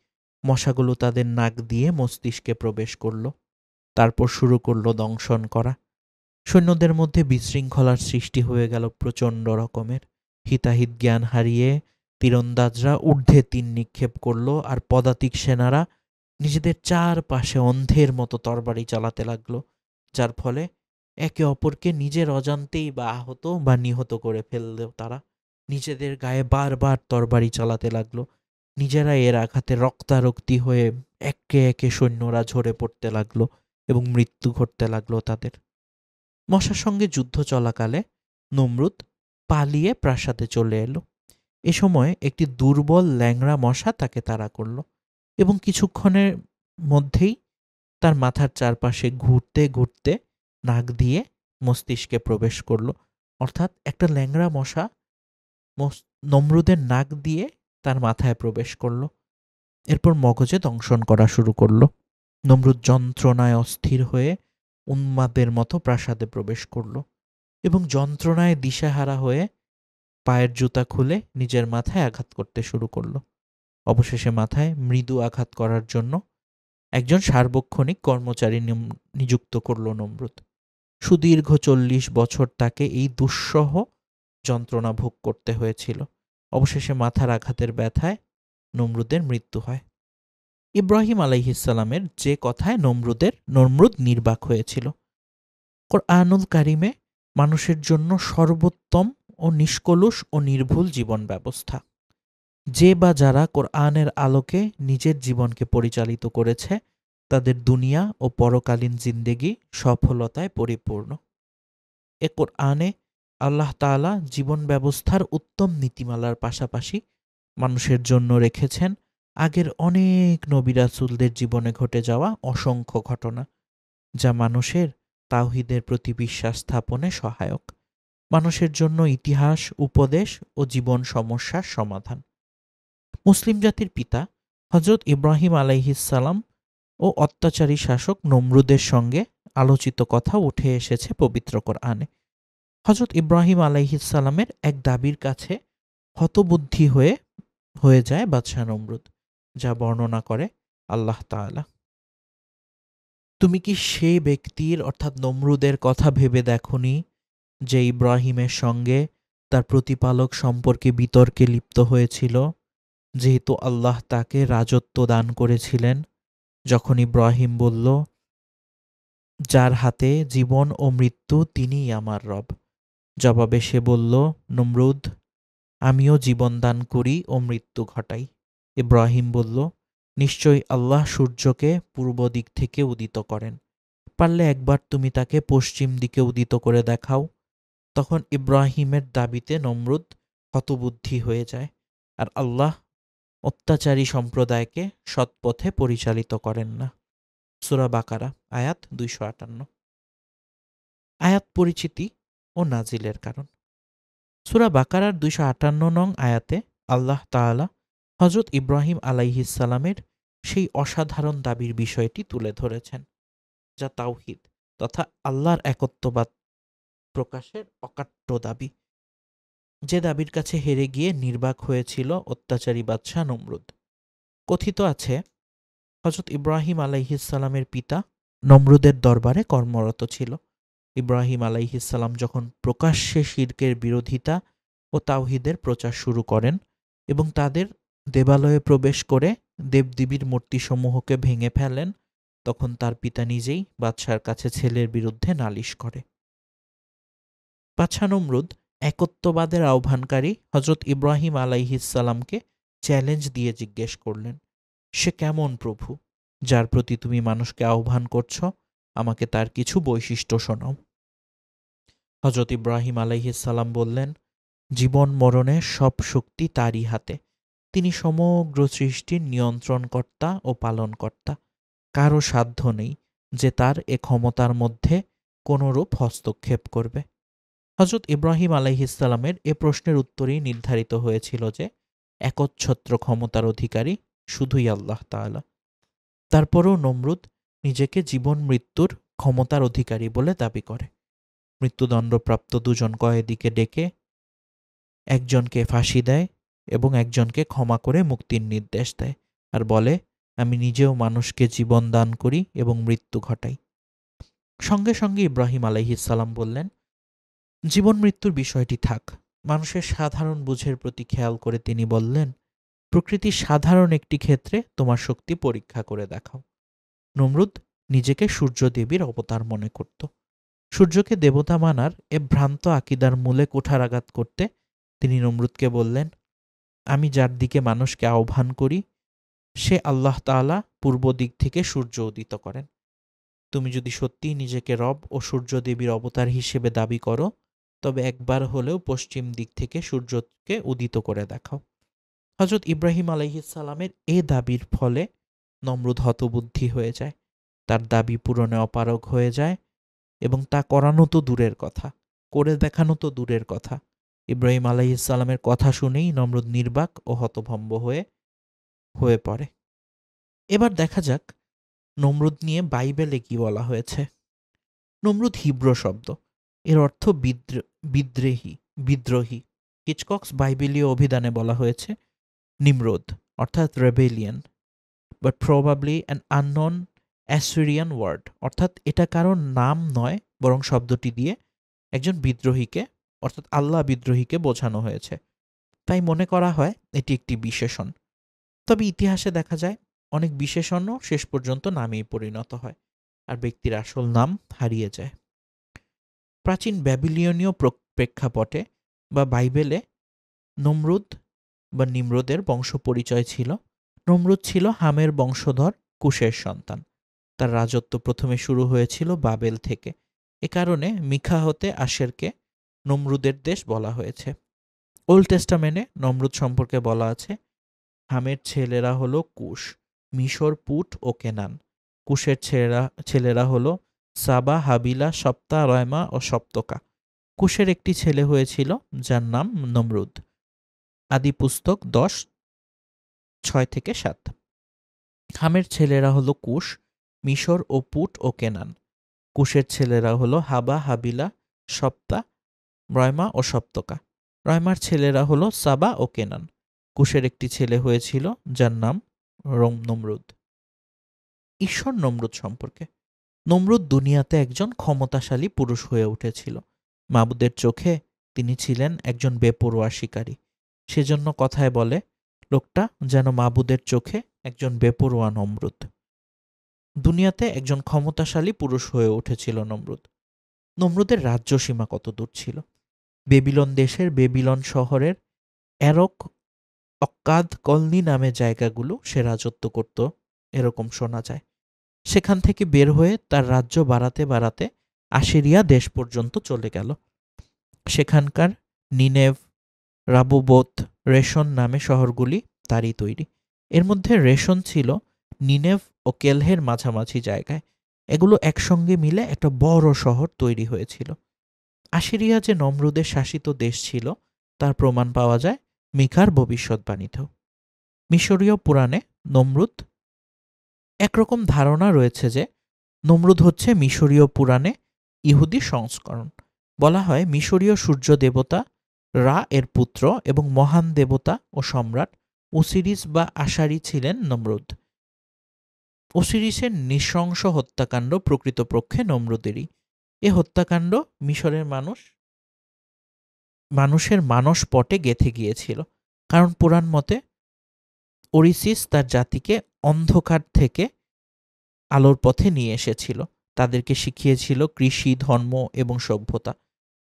মশাগুলো তাদের নাক দিয়ে মস্তিষ্কে প্রবেশ করল। তারপর শুরু করল দংশন করা। সৈন্যদের মধ্যে বিশৃঙ্খলার সৃষ্টি হয়ে গেল প্রচণ্ড রকমের। হিতাহিত জ্ঞান হারিয়ে তীরন্দাজরা ঊর্ধ্বে তীর নিক্ষেপ করল, আর পদাতিক সেনারা নিজেদের চারপাশে অন্ধের মতো তরবারি চালাতে লাগলো, যার ফলে একে অপরকে নিজের অজান্তেই বা আহত বা নিহত করে ফেলল। তারা নিজেদের গায়ে বারবার তরবারি চালাতে লাগলো। নিজেরা এর আঘাতে রক্তারক্তি হয়ে একে একে সৈন্যরা ঝরে পড়তে লাগলো এবং মৃত্যু ঘটতে লাগলো তাদের। মশার সঙ্গে যুদ্ধ চলাকালে নমরুদ পালিয়ে প্রাসাদে চলে এলো। এ সময় একটি দুর্বল ল্যাংড়া মশা তাকে তাড়া করল এবং কিছুক্ষণের মধ্যেই তার মাথার চারপাশে ঘুরতে ঘুরতে নাক দিয়ে মস্তিষ্কে প্রবেশ করল। অর্থাৎ একটা ল্যাংড়া মশা নমরুদের নাক দিয়ে তার মাথায় প্রবেশ করল। এরপর মগজে দংশন করা শুরু করল। নমরুদ যন্ত্রণায় অস্থির হয়ে উন্মাদের মতো প্রাসাদে প্রবেশ করল এবং যন্ত্রণায় দিশেহারা হয়ে পায়ের জুতা খুলে নিজের মাথায় আঘাত করতে শুরু করল। অবশেষে মাথায় মৃদু আঘাত করার জন্য একজন সার্বক্ষণিক কর্মচারী নিযুক্ত করল নমরুদ। সুদীর্ঘ ৪০ বছর তাকে এই দুঃসহ যন্ত্রণা ভোগ করতে হয়েছিল। অবশেষে মাথার আঘাতের ব্যথায় নমরুদের মৃত্যু হয়। ইব্রাহিম আলাইহিসসালামের যে কথায় নমরুদ নির্বাক হয়েছিল। কোরআনুল কারিমে মানুষের জন্য সর্বোত্তম ও নিষ্কলুষ ও নির্ভুল জীবন ব্যবস্থা। যে বা যারা কোরআনের আলোকে নিজের জীবনকে পরিচালিত করেছে, তাদের দুনিয়া ও পরকালীন জিন্দেগি সফলতায় পরিপূর্ণ। এ কোরআনে আল্লাহ তাআলা জীবন ব্যবস্থার উত্তম নীতিমালার পাশাপাশি মানুষের জন্য রেখেছেন আগের অনেক নবী রাসূলদের জীবনে ঘটে যাওয়া অসংখ্য ঘটনা, যা মানুষের তাওহীদের প্রতি বিশ্বাস স্থাপনে সহায়ক, মানুষের জন্য ইতিহাস, উপদেশ ও জীবন সমস্যার সমাধান। মুসলিম জাতির পিতা হযরত ইব্রাহিম আলাইহিসসালাম ও অত্যাচারী শাসক নমরুদের সঙ্গে আলোচিত কথা উঠে এসেছে পবিত্র কোরআনে। হযরত ইব্রাহিম আলাইহিসসালামের এক দাবির কাছে হতবুদ্ধি হয়ে যায় বাদশাহ নমরুদ, যা বর্ণনা করে আল্লাহ তাআলা। তুমি কি সেই ব্যক্তির অর্থাৎ নমরুদের কথা ভেবে দেখনি যে ইব্রাহিমের সঙ্গে তার প্রতিপালক সম্পর্কে বিতর্কে লিপ্ত হয়েছিল, যেহেতু আল্লাহ তাকে রাজত্ব দান করেছিলেন? যখন ইব্রাহিম বলল, যার হাতে জীবন ও মৃত্যু তিনিই আমার রব, জবাবে সে বলল, নমরুদ, আমিও জীবন দান করি ও মৃত্যু ঘটাই। ইব্রাহিম বলল, নিশ্চয়ই আল্লাহ সূর্যকে পূর্ব দিক থেকে উদিত করেন, পারলে একবার তুমি তাকে পশ্চিম দিকে উদিত করে দেখাও। তখন ইব্রাহিমের দাবিতে নমরুদ হতবুদ্ধি হয়ে যায়, আর আল্লাহ অত্যাচারী সম্প্রদায়কে সৎপথে পরিচালিত করেন না। সূরা বাকারা আয়াত 258। আয়াত পরিচিতি ও নাজিলের কারণ। সূরা বাকারার 258 নং আয়াতে আল্লাহ তাআলা হযরত ইব্রাহিম আলাইহিসসালামের সেই অসাধারণ দাবির বিষয়টি তুলে ধরেছেন, যা তাওহীদ তথা আল্লাহর একত্ববাদ প্রকাশের অকাট্য দাবি, যে দাবির কাছে হেরে গিয়ে নির্বাক হয়েছিল অত্যাচারী বাদশাহ নমরুদ। কথিত আছে, হযরত ইব্রাহিম আলাইহিসসালামের পিতা নমরুদের দরবারে কর্মরত ছিল। ইব্রাহিম আলাইহিসসালাম যখন প্রকাশ্যে শিরকের বিরোধিতা ও তাওহীদের প্রচার শুরু করেন এবং তাদের দেবালয়ে প্রবেশ করে দেবদেবীর মূর্তিসমূহকে ভেঙে ফেলেন, তখন তার পিতা নিজেই বাদশার কাছে ছেলের বিরুদ্ধে নালিশ করে। বাদশা নমরুদ একত্ববাদের আহ্বানকারী হযরত ইব্রাহিম আলাইহিসসালামকে চ্যালেঞ্জ দিয়ে জিজ্ঞেস করলেন, সে কেমন প্রভু যার প্রতি তুমি মানুষকে আহ্বান করছ? আমাকে তার কিছু বৈশিষ্ট্য শোনাও। হযরত ইব্রাহিম আলাইহিসসালাম বললেন, জীবন মরণের সব শক্তি তারই হাতে। তিনি সমগ্র সৃষ্টির নিয়ন্ত্রণকর্তা ও পালনকর্তা। কারো সাধ্য নেই যে তার এ ক্ষমতার মধ্যে কোনরূপ হস্তক্ষেপ করবে। হযরত ইব্রাহিম আলাইহিসসালামের এ প্রশ্নের উত্তরেই নির্ধারিত হয়েছিল যে একচ্ছত্র ক্ষমতার অধিকারী শুধুই আল্লাহ তাআলা। তারপরও নমরুদ নিজেকে জীবন মৃত্যুর ক্ষমতার অধিকারী বলে দাবি করে। মৃত্যুদণ্ডপ্রাপ্ত দুজন কয়েদিকে ডেকে একজনকে ফাঁসি দেয় এবং একজনকে ক্ষমা করে মুক্তির নির্দেশ দেয়, আর বলে, আমি নিজেও মানুষকে জীবন দান করি এবং মৃত্যু ঘটাই। সঙ্গে সঙ্গে ইব্রাহিম আলাইহিসসালাম বললেন, জীবন মৃত্যুর বিষয়টি থাক। মানুষের সাধারণ বুঝের প্রতি খেয়াল করে তিনি বললেন, প্রকৃতির সাধারণ একটি ক্ষেত্রে তোমার শক্তি পরীক্ষা করে দেখাও। নমরুদ নিজেকে সূর্যদেবীর অবতার মনে করত। সূর্যকে দেবতা মানার এ ভ্রান্ত আকিদার মূলে কুঠারাঘাত করতে তিনি নমরুদকে বললেন, আমি যার দিকে মানুষকে আহ্বান করি সে আল্লাহ তাআলা পূর্ব দিক থেকে সূর্য উদিত করেন। তুমি যদি সত্যিই নিজেকে রব ও সূর্যদেবীর অবতার হিসেবে দাবি করো, তবে একবার হলেও পশ্চিম দিক থেকে সূর্যকে উদিত করে দেখাও। হযরত ইব্রাহিম আলাইহিসসালামের এ দাবির ফলে নমরুদ হতবুদ্ধি হয়ে যায়, তার দাবি পূরণে অপারগ হয়ে যায় এবং তা করানো তো দূরের কথা, করে দেখানো তো দূরের কথা। ইব্রাহিম আলাইহিসসালামের কথা শুনেই নমরুদ নির্বাক ও হতভম্ব হয়ে পড়ে। এবার দেখা যাক নমরুদ নিয়ে বাইবেলে কি বলা হয়েছে। নমরুদ হিব্রু শব্দ, এর অর্থ বিদ্রোহী। হিচকক্স বাইবেলীয় অভিধানে বলা হয়েছে নিমরোদ অর্থাৎ rebellion, but probably an unknown Assyrian word, অর্থাৎ এটা কারণ নাম নয় বরং শব্দটি দিয়ে একজন বিদ্রোহীকে অর্থাৎ আল্লাহ বিদ্রোহীকে বোঝানো হয়েছে। তাই মনে করা হয় এটি একটি বিশেষণ। তবে ইতিহাসে দেখা যায় অনেক বিশেষণও শেষ পর্যন্ত নামেই পরিণত হয় আর ব্যক্তির আসল নাম হারিয়ে যায়। প্রাচীন ব্যাবিলিয়নীয় প্রেক্ষাপটে বা বাইবেলে নমরুদ বা নিমরোদের বংশ পরিচয় ছিল। নমরুদ ছিল হামের বংশধর কুশের সন্তান। তার রাজত্ব প্রথমে শুরু হয়েছিল বাবেল থেকে। এ কারণে মিখা হতে আশেরকে নমরুদের দেশ বলা হয়েছে। ওল্ড টেস্টামেন্টে নমরুদ সম্পর্কে বলা আছে, হামের ছেলেরা হলো কুশ, মিশর, পুট ও কেনান। কুশের ছেলেরা হলো সাবা, হাবিলা, সপ্তা, রয়মা ও সপ্তকা। কুশের একটি ছেলে হয়েছিল যার নাম নমরুদ। আদি পুস্তক 10:6-7। হামের ছেলেরা হলো কুশ, মিশর ও পুট ও কেনান। কুশের ছেলেরা হলো হাবা, হাবিলা, সপ্তা, রয়মা ও সপ্তকা। রয়মার ছেলেরা হলো সাবা ও কেনান। কুশের একটি ছেলে হয়েছিল যার নাম নমরুদ। ঈশ্বর নমরুদ সম্পর্কে। নমরুদ দুনিয়াতে একজন ক্ষমতাশালী পুরুষ হয়ে উঠেছিল। মাবুদের চোখে তিনি ছিলেন একজন বেপরোয়া শিকারী। সেজন্য কথায় বলে, লোকটা যেন মাবুদের চোখে একজন বেপরোয়া নমরুদ। দুনিয়াতে একজন ক্ষমতাশালী পুরুষ হয়ে উঠেছিল নমরুদ। নমরুদের রাজ্য সীমা কত দূর ছিল? বেবিলন দেশের বেবিলন শহরের এরক, অক্কাদ, কলনি নামে জায়গাগুলো সে রাজত্ব করত এরকম শোনা যায়। সেখান থেকে বের হয়ে তার রাজ্য বাড়াতে বাড়াতে আশিরিয়া দেশ পর্যন্ত চলে গেল। সেখানকার নিনেভ, রাবোবোত, রেশন নামে শহরগুলি তারই তৈরি। এর মধ্যে রেশন ছিল নিনেভ ও কেলহের মাঝামাঝি জায়গায়। এগুলো একসঙ্গে মিলে একটা বড় শহর তৈরি হয়েছিল। আশিরিয়া যে নমরুদের শাসিত দেশ ছিল তার প্রমাণ পাওয়া যায় মিকার ভবিষ্যৎবাণীতেও। মিশরীয় পুরাণে নমরুদ, একরকম ধারণা রয়েছে যে নমরুদ হচ্ছে মিশরীয় পুরাণে ইহুদি সংস্করণ। বলা হয় মিশরীয় সূর্য দেবতা রা এর পুত্র এবং মহান দেবতা ও সম্রাট ওসিরিস বা আশারি ছিলেন নমরুদ। ওসিরিসের নৃশংস হত্যাকাণ্ড প্রকৃতপক্ষে নমরুদেরই। এ হত্যাকাণ্ড মিশরের মানুষের মানসপটে গেঁথে গিয়েছিল। কারণ পুরাণ মতে ওরিসিস তার জাতিকে অন্ধকার থেকে আলোর পথে নিয়ে এসেছিল, তাদেরকে শিখিয়েছিল কৃষি, ধর্ম এবং সভ্যতা।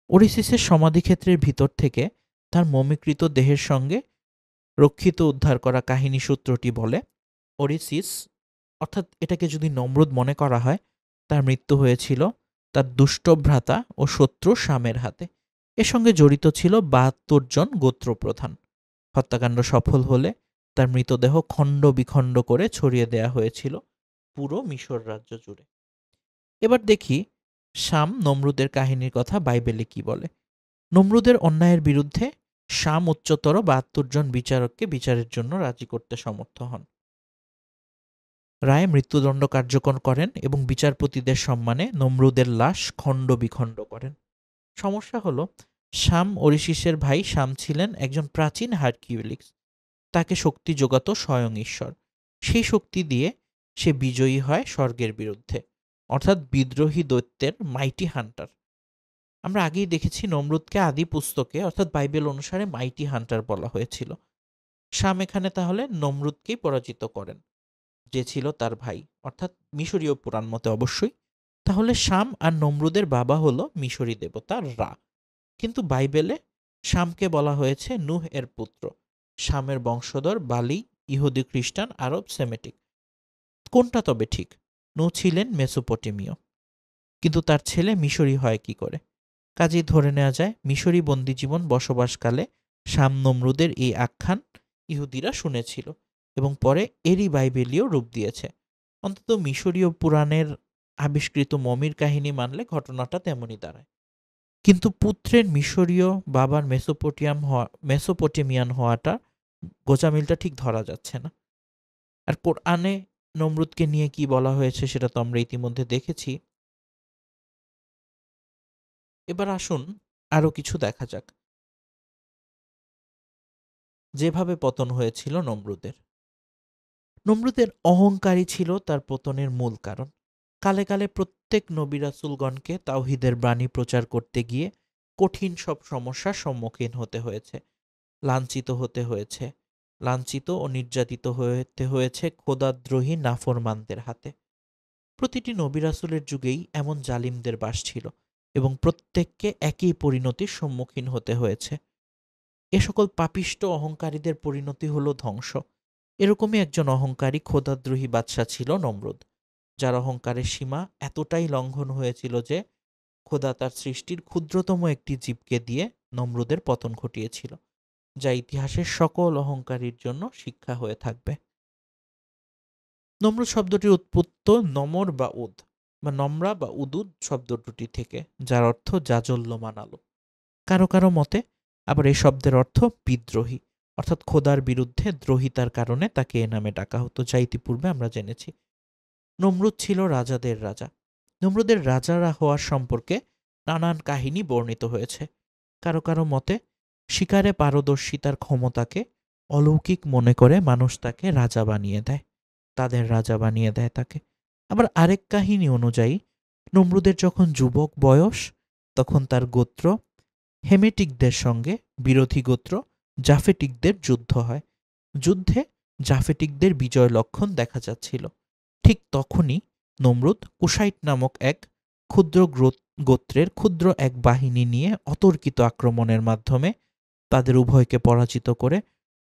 ওরিসিসের সমাধিক্ষেত্রের ভিতর থেকে তার মমিকৃত দেহের সঙ্গে রক্ষিত উদ্ধার করা কাহিনী সূত্রটি বলে ওরিসিস, অর্থাৎ এটাকে যদি নমরুদ মনে করা হয়, তার মৃত্যু হয়েছিল তার দুষ্ট ভ্রাতা ও শত্রু শামের হাতে। এর সঙ্গে জড়িত ছিল ৭২ জন গোত্রপ্রধান। হত্যাকাণ্ড সফল হলে তার মৃতদেহ খণ্ড বিখণ্ড করে ছড়িয়ে দেয়া হয়েছিল পুরো মিশর রাজ্য জুড়ে। এবার দেখি শাম নমরুদের কাহিনীর কথা বাইবেলে কি বলে। নমরুদের অন্যায়ের বিরুদ্ধে শাম উচ্চতর ৭২ জন বিচারককে বিচারের জন্য রাজি করতে সমর্থ হন। রায়ে মৃত্যুদণ্ড কার্যকর করেন এবং বিচারপতিদের সম্মানে নমরুদের লাশ খণ্ড বিখণ্ড করেন। সমস্যা হলো, শাম ওরিসিসের ভাই শাম ছিলেন একজন প্রাচীন হারকিউলিস। তাকে শক্তি যোগাত স্বয়ং ঈশ্বর। সেই শক্তি দিয়ে সে বিজয়ী হয় স্বর্গের বিরুদ্ধে, অর্থাৎ বিদ্রোহী দৈত্যের মাইটি হান্টার। আমরা আগেই দেখেছি নমরুদকে আদি পুস্তকে অর্থাৎ বাইবেল অনুসারে মাইটি হান্টার বলা হয়েছিল। শাম এখানে তাহলে নমরুদকেই পরাজিত করেন, যে ছিল তার ভাই, অর্থাৎ মিশরীয় পুরাণ মতে অবশ্যই। তাহলে শাম আর নমরুদের বাবা হলো মিশরী দেবতা রা। কিন্তু বাইবেলে শামকে বলা হয়েছে নূহ এর পুত্র। শামের বংশধর বালি, ইহুদি, খ্রিস্টান, আরব, সেমেটিক। কোনটা তবে ঠিক? নূহ ছিলেন মেসোপটেমীয়, কিন্তু তার ছেলে মিশরী হয় কি করে? কাজেই ধরে নেওয়া যায় মিশরী বন্দিজীবন বসবাসকালে শাম নমরুদের এই আখ্যান ইহুদিরা শুনেছিল এবং পরে এরই বাইবেলীয় রূপ দিয়েছে। অন্তত মিশরীয় পুরাণের আবিষ্কৃত মমির কাহিনী মানলে ঘটনাটা তেমনই দাঁড়ায়। কিন্তু পুত্রের মিশরীয়, বাবার মেসোপটেমিয়ান হওয়াটা, গোজামিলটা ঠিক ধরা যাচ্ছে না। আর কোরআনে নমরুদকে নিয়ে কি বলা হয়েছে সেটা তো আমরা ইতিমধ্যে দেখেছি। এবার আসুন আরো কিছু দেখা যাক যেভাবে পতন হয়েছিল নমরুদের। নমরুদের অহংকারী ছিল তার পতনের মূল কারণ। কালে কালে প্রত্যেক নবী রাসূলগণকে তাওহীদের বাণী প্রচার করতে গিয়ে কঠিন সব সমস্যার সম্মুখীন হতে হয়েছে, লাঞ্ছিত হতে হয়েছে, লাঞ্ছিত ও নির্যাতিত হতে হয়েছে খোদাদ্রোহী নাফরমানদের হাতে। প্রতিটি নবী রাসূলের যুগেই এমন জালিমদের বাস ছিল এবং প্রত্যেককে একই পরিণতির সম্মুখীন হতে হয়েছে। এ সকল পাপিষ্ট অহংকারীদের পরিণতি হলো ধ্বংস। এরকমই একজন অহংকারী খোদাদ্রোহী বাদশা ছিল নমরুদ, যার অহংকারের সীমা এতটাই লঙ্ঘন হয়েছিল যে খোদা তার সৃষ্টির ক্ষুদ্রতম একটি জীবকে দিয়ে নমরুদের পতন ঘটিয়েছিল, যা ইতিহাসের সকল অহংকারীর জন্য শিক্ষা হয়ে থাকবে। নমরুদ শব্দটির উৎপত্ত নমর বা উদ বা নম্রা বা উদুদ শব্দ দুটি থেকে, যার অর্থ জাজল্যমান আলো। কারো কারো মতে আবার এই শব্দের অর্থ বিদ্রোহী, অর্থাৎ খোদার বিরুদ্ধে দ্রোহিতার কারণে তাকে এ নামে ডাকা হতো, যা ইতিপূর্বে আমরা জেনেছি। নমরুদ ছিল রাজাদের রাজা। নমরুদের রাজারা হওয়ার সম্পর্কে নানান কাহিনী বর্ণিত হয়েছে। কারো কারো মতে শিকারে পারদর্শিতার ক্ষমতাকে অলৌকিক মনে করে মানুষ তাকে রাজা বানিয়ে দেয়, তাদের রাজা বানিয়ে দেয় তাকে। আবার আরেক কাহিনী অনুযায়ী নমরুদের যখন যুবক বয়স, তখন তার গোত্র হেমেটিকদের সঙ্গে বিরোধী গোত্র জাফেটিকদের যুদ্ধ হয়। যুদ্ধে জাফেটিকদের বিজয় লক্ষণ দেখা যাচ্ছিল। ঠিক তখনই নমরুদ কুশাইট নামক এক ক্ষুদ্র গোত্রের ক্ষুদ্র এক বাহিনী নিয়ে অতর্কিত আক্রমণের মাধ্যমে তাদের উভয়কে পরাজিত করে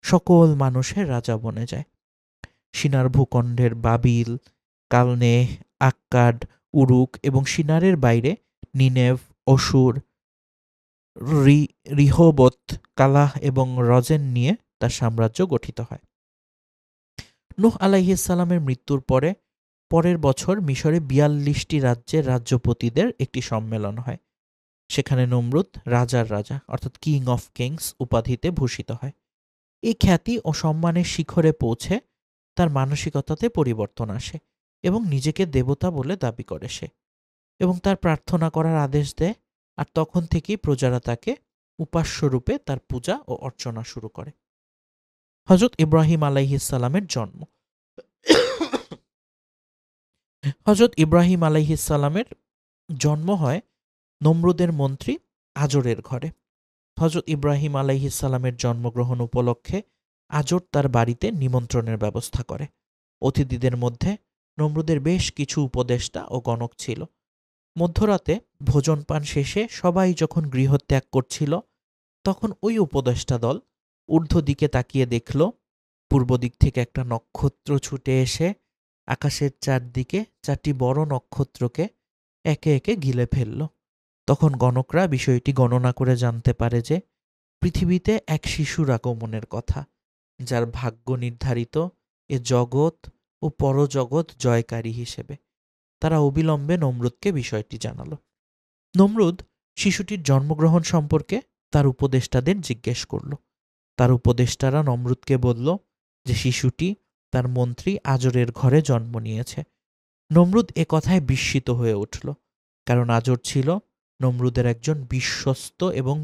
সকল মানুষের রাজা বনে যায়। সিনার ভূখণ্ডের বাবিল, কালনে, আক্কাড, উরুক এবং সিনারের বাইরে নিনেভ, অসুর, রিহোবত, কালাহ এবং রজেন নিয়ে তার সাম্রাজ্য গঠিত হয়। নূহ আলাইহিস সালামের মৃত্যুর পরের বছর মিশরে ৪২টি রাজ্যের রাজ্যপতিদের একটি সম্মেলন হয়। সেখানে নমরুদ রাজার রাজা অর্থাৎ কিং অফ কিংস উপাধিতে ভূষিত হয়। এই খ্যাতি ও সম্মানের শিখরে পৌঁছে তার মানসিকতাতে পরিবর্তন আসে এবং নিজেকে দেবতা বলে দাবি করে সে, এবং তার প্রার্থনা করার আদেশ দেয়। আর তখন থেকেই প্রজারা তাকে উপাস্যরূপে তার পূজা ও অর্চনা শুরু করে। হজরত ইব্রাহিম আলাইহিস সালামের জন্ম। হজরত ইব্রাহিম আলাইহিস সালামের জন্ম হয় নমরুদের মন্ত্রী আজরের ঘরে। হজরত ইব্রাহিম আলাইহিস সালামের জন্মগ্রহণ উপলক্ষে আজর তার বাড়িতে নিমন্ত্রণের ব্যবস্থা করে। অতিথিদের মধ্যে নমরুদের বেশ কিছু উপদেষ্টা ও গণক ছিল। মধ্যরাতে ভোজন পান শেষে সবাই যখন গৃহত্যাগ করছিল, তখন ওই উপদেষ্টা দল ঊর্ধ্ব দিকে তাকিয়ে দেখল পূর্ব দিক থেকে একটা নক্ষত্র ছুটে এসে আকাশের চারদিকে 4টি বড় নক্ষত্রকে একে একে গিলে ফেলল। তখন গণকরা বিষয়টি গণনা করে জানতে পারে যে পৃথিবীতে এক শিশুর আগমনের কথা, যার ভাগ্য নির্ধারিত এ জগৎ ও পরজগৎ জয়কারী হিসেবে। তারা অবিলম্বে নমরুদকে বিষয়টি জানাল। নমরুদ শিশুটির জন্মগ্রহণ সম্পর্কে তার উপদেষ্টাদের জিজ্ঞেস করল। তার উপদেষ্টারা নমরুদকে বলল যে শিশুটি তার মন্ত্রী আজরের ঘরে জন্ম নিয়েছে। নমরুদ এ কথায় বিস্মিত হয়ে উঠল, কারণ আজর ছিল নমরুদের একজন বিশ্বস্ত এবং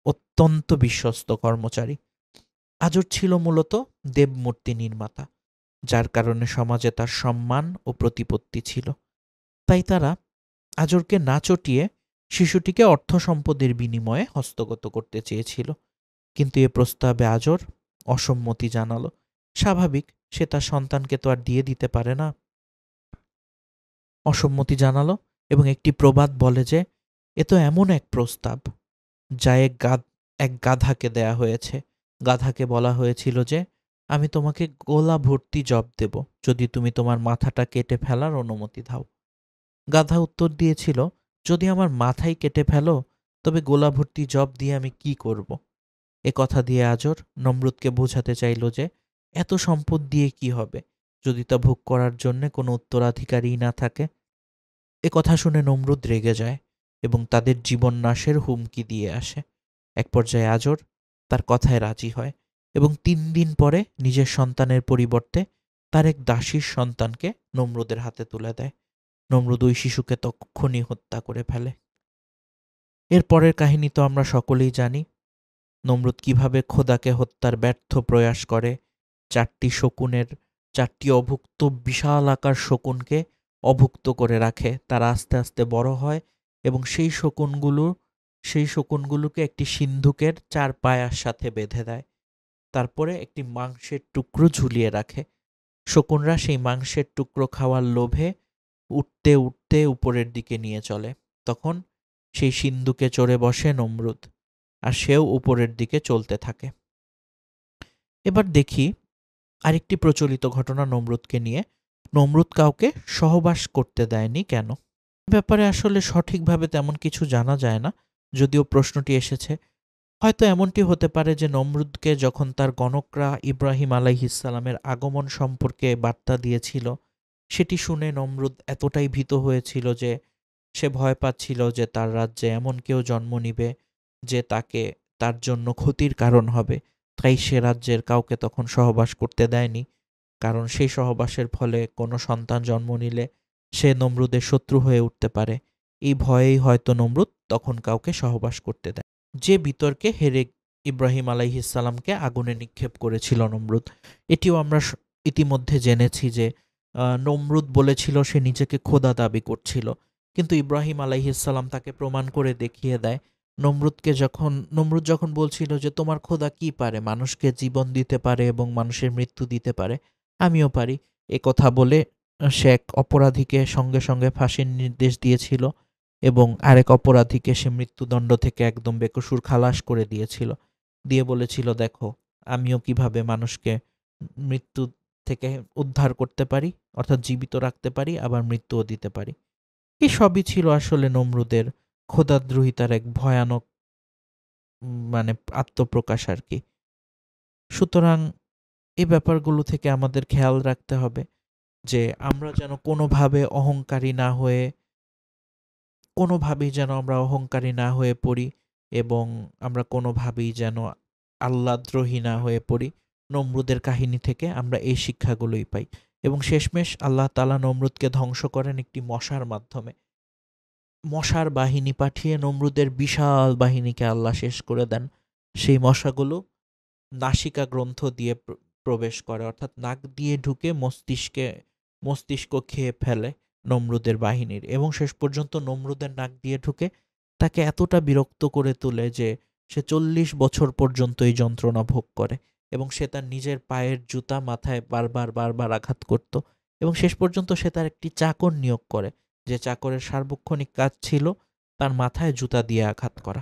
অত্যন্ত বিশ্বস্ত কর্মচারী। আজর ছিল মূলত দেবমূর্তি নির্মাতা, যার কারণে সমাজে তার সম্মান ও প্রতিপত্তি ছিল। তাই তারা আজরকে না চটিয়ে শিশুটিকে অর্থ সম্পদের বিনিময়ে হস্তগত করতে চেয়েছিল, কিন্তু এ প্রস্তাবে আজর অসম্মতি জানালো। স্বাভাবিক, সে তার সন্তানকে তো আর দিয়ে দিতে পারে না। অসম্মতি জানালো এবং একটি প্রবাদ বলে যে এ তো এমন এক প্রস্তাব যা এক গাধাকে দেয়া হয়েছে। গাধাকে বলা হয়েছিল যে আমি তোমাকে গোলা ভর্তি জব দেব যদি তুমি তোমার মাথাটা কেটে ফেলার অনুমতি দাও। গাধা উত্তর দিয়েছিল, যদি আমার মাথাই কেটে ফেলো তবে গোলা ভর্তি জব দিয়ে আমি কি করব? এ কথা দিয়ে আজর নমরুদকে বোঝাতে চাইল যে এত সম্পদ দিয়ে কি হবে যদি তা ভোগ করার জন্যে কোনো উত্তরাধিকারী না থাকে। এ কথা শুনে নমরুদ রেগে যায় এবং তাদের জীবন নাশের হুমকি দিয়ে আসে। এক পর্যায়ে আজর তার কথায় রাজি হয় এবং 3 দিন পরে নিজের সন্তানের পরিবর্তে তার এক দাসীর সন্তানকে নমরুদের হাতে তুলে দেয়। নমরুদ ওই শিশুকে তক্ষুনি হত্যা করে ফেলে। এর পরের কাহিনী তো আমরা সকলেই জানি। নমরুদ কিভাবে খোদাকে হত্যার ব্যর্থ প্রয়াস করে 4টি অভুক্ত বিশাল আকার শকুনকে অভুক্ত করে রাখে। তারা আস্তে আস্তে বড় হয় এবং সেই শকুনগুলোকে একটি সিন্ধুকের 4 পায়ার সাথে বেঁধে দেয়। তারপরে একটি মাংসের টুকরো ঝুলিয়ে রাখে। শকুনরা সেই মাংসের টুকরো খাওয়ার লোভে উঠতে উঠতে উপরের দিকে নিয়ে চলে। তখন সেই সিন্ধুকে চড়ে বসে নমরুদ, আর সেও উপরের দিকে চলতে থাকে। এবার দেখি আরেকটি প্রচলিত ঘটনা নমরুদকে নিয়ে। নমরুদ কাউকে সহবাস করতে দেয়নি কেন? ব্যাপারে আসলে সঠিকভাবে তেমন কিছু জানা যায় না, যদিও প্রশ্নটি এসেছে। হয়তো এমনটি হতে পারে যে নমরুদকে যখন তার গণকরা ইব্রাহিম আলাইহিস সালামের আগমন সম্পর্কে বার্তা দিয়েছিল, সেটি শুনে নমরুদ এতটাই ভীত হয়েছিল যে সে ভয় পাচ্ছিল যে তার রাজ্যে এমন কেউ জন্ম নিবে যে তার জন্য ক্ষতির কারণ হবে। তাই সে রাজ্যের কাউকে তখন সহবাস করতে দেয়নি, কারণ সেই সহবাসের ফলে কোনো সন্তান জন্ম নিলে সে নমরুদের শত্রু হয়ে উঠতে পারে। এই ভয়েই হয়তো নমরুদ তখন কাউকে সহবাস করতে দেয়। যে বিতর্কে হেরে ইব্রাহিম আলাইহিস সালামকে আগুনে নিক্ষেপ করেছিল নমরুদ, এটিও আমরা ইতিমধ্যে জেনেছি যে নমরুদ বলেছিল সে নিজেকে খোদা দাবি করছিল, কিন্তু ইব্রাহিম আলাইহিস সালাম তাকে প্রমাণ করে দেখিয়ে দেয়। নমরুদ যখন বলছিল যে তোমার খোদা কি পারে, মানুষকে জীবন দিতে পারে এবং মানুষের মৃত্যু দিতে পারে, আমিও পারি, এ কথা বলে সে এক অপরাধীকে সঙ্গে সঙ্গে ফাঁসির নির্দেশ দিয়েছিল এবং আরেক অপরাধীকে সে মৃত্যুদণ্ড থেকে একদম বেকসুর খালাস করে দিয়েছিল। দিয়ে বলেছিল, দেখো আমিও কিভাবে মানুষকে মৃত্যু থেকে উদ্ধার করতে পারি, অর্থাৎ জীবিত রাখতে পারি, আবার মৃত্যুও দিতে পারি। এই সবই ছিল আসলে নমরুদের খোদাদ্রোহিতার এক ভয়ানক আত্মপ্রকাশ আর কি। সুতরাং এই ব্যাপারগুলো থেকে আমাদের খেয়াল রাখতে হবে যে আমরা যেন কোনোভাবেই যেন আমরা অহংকারী না হয়ে পড়ি এবং আমরা কোনোভাবেই যেন আল্লাহদ্রোহী না হয়ে পড়ি। নমরুদের কাহিনী থেকে আমরা এই শিক্ষাগুলোই পাই এবং শেষমেশ আল্লাহ তাআলা নমরুদকে ধ্বংস করেন একটি মশার মাধ্যমে। মশার বাহিনী পাঠিয়ে নমরুদের বিশাল বাহিনীকে আল্লাহ শেষ করে দেন। সেই মশাগুলো নাসিকা গ্রন্থ দিয়ে প্রবেশ করে, অর্থাৎ নাক দিয়ে ঢুকে মস্তিষ্ক খেয়ে ফেলে নমরুদের বাহিনীর এবং শেষ পর্যন্ত নমরুদের নাক দিয়ে ঢুকে তাকে এতটা বিরক্ত করে তোলে যে সে 40 বছর পর্যন্ত এই যন্ত্রণা ভোগ করে এবং সে তার নিজের পায়ের জুতা মাথায় বারবার বারবার আঘাত করত এবং শেষ পর্যন্ত সে তার একটি চাকর নিয়োগ করে, যে চাকরের সার্বক্ষণিক কাজ ছিল তার মাথায় জুতা দিয়ে আঘাত করা।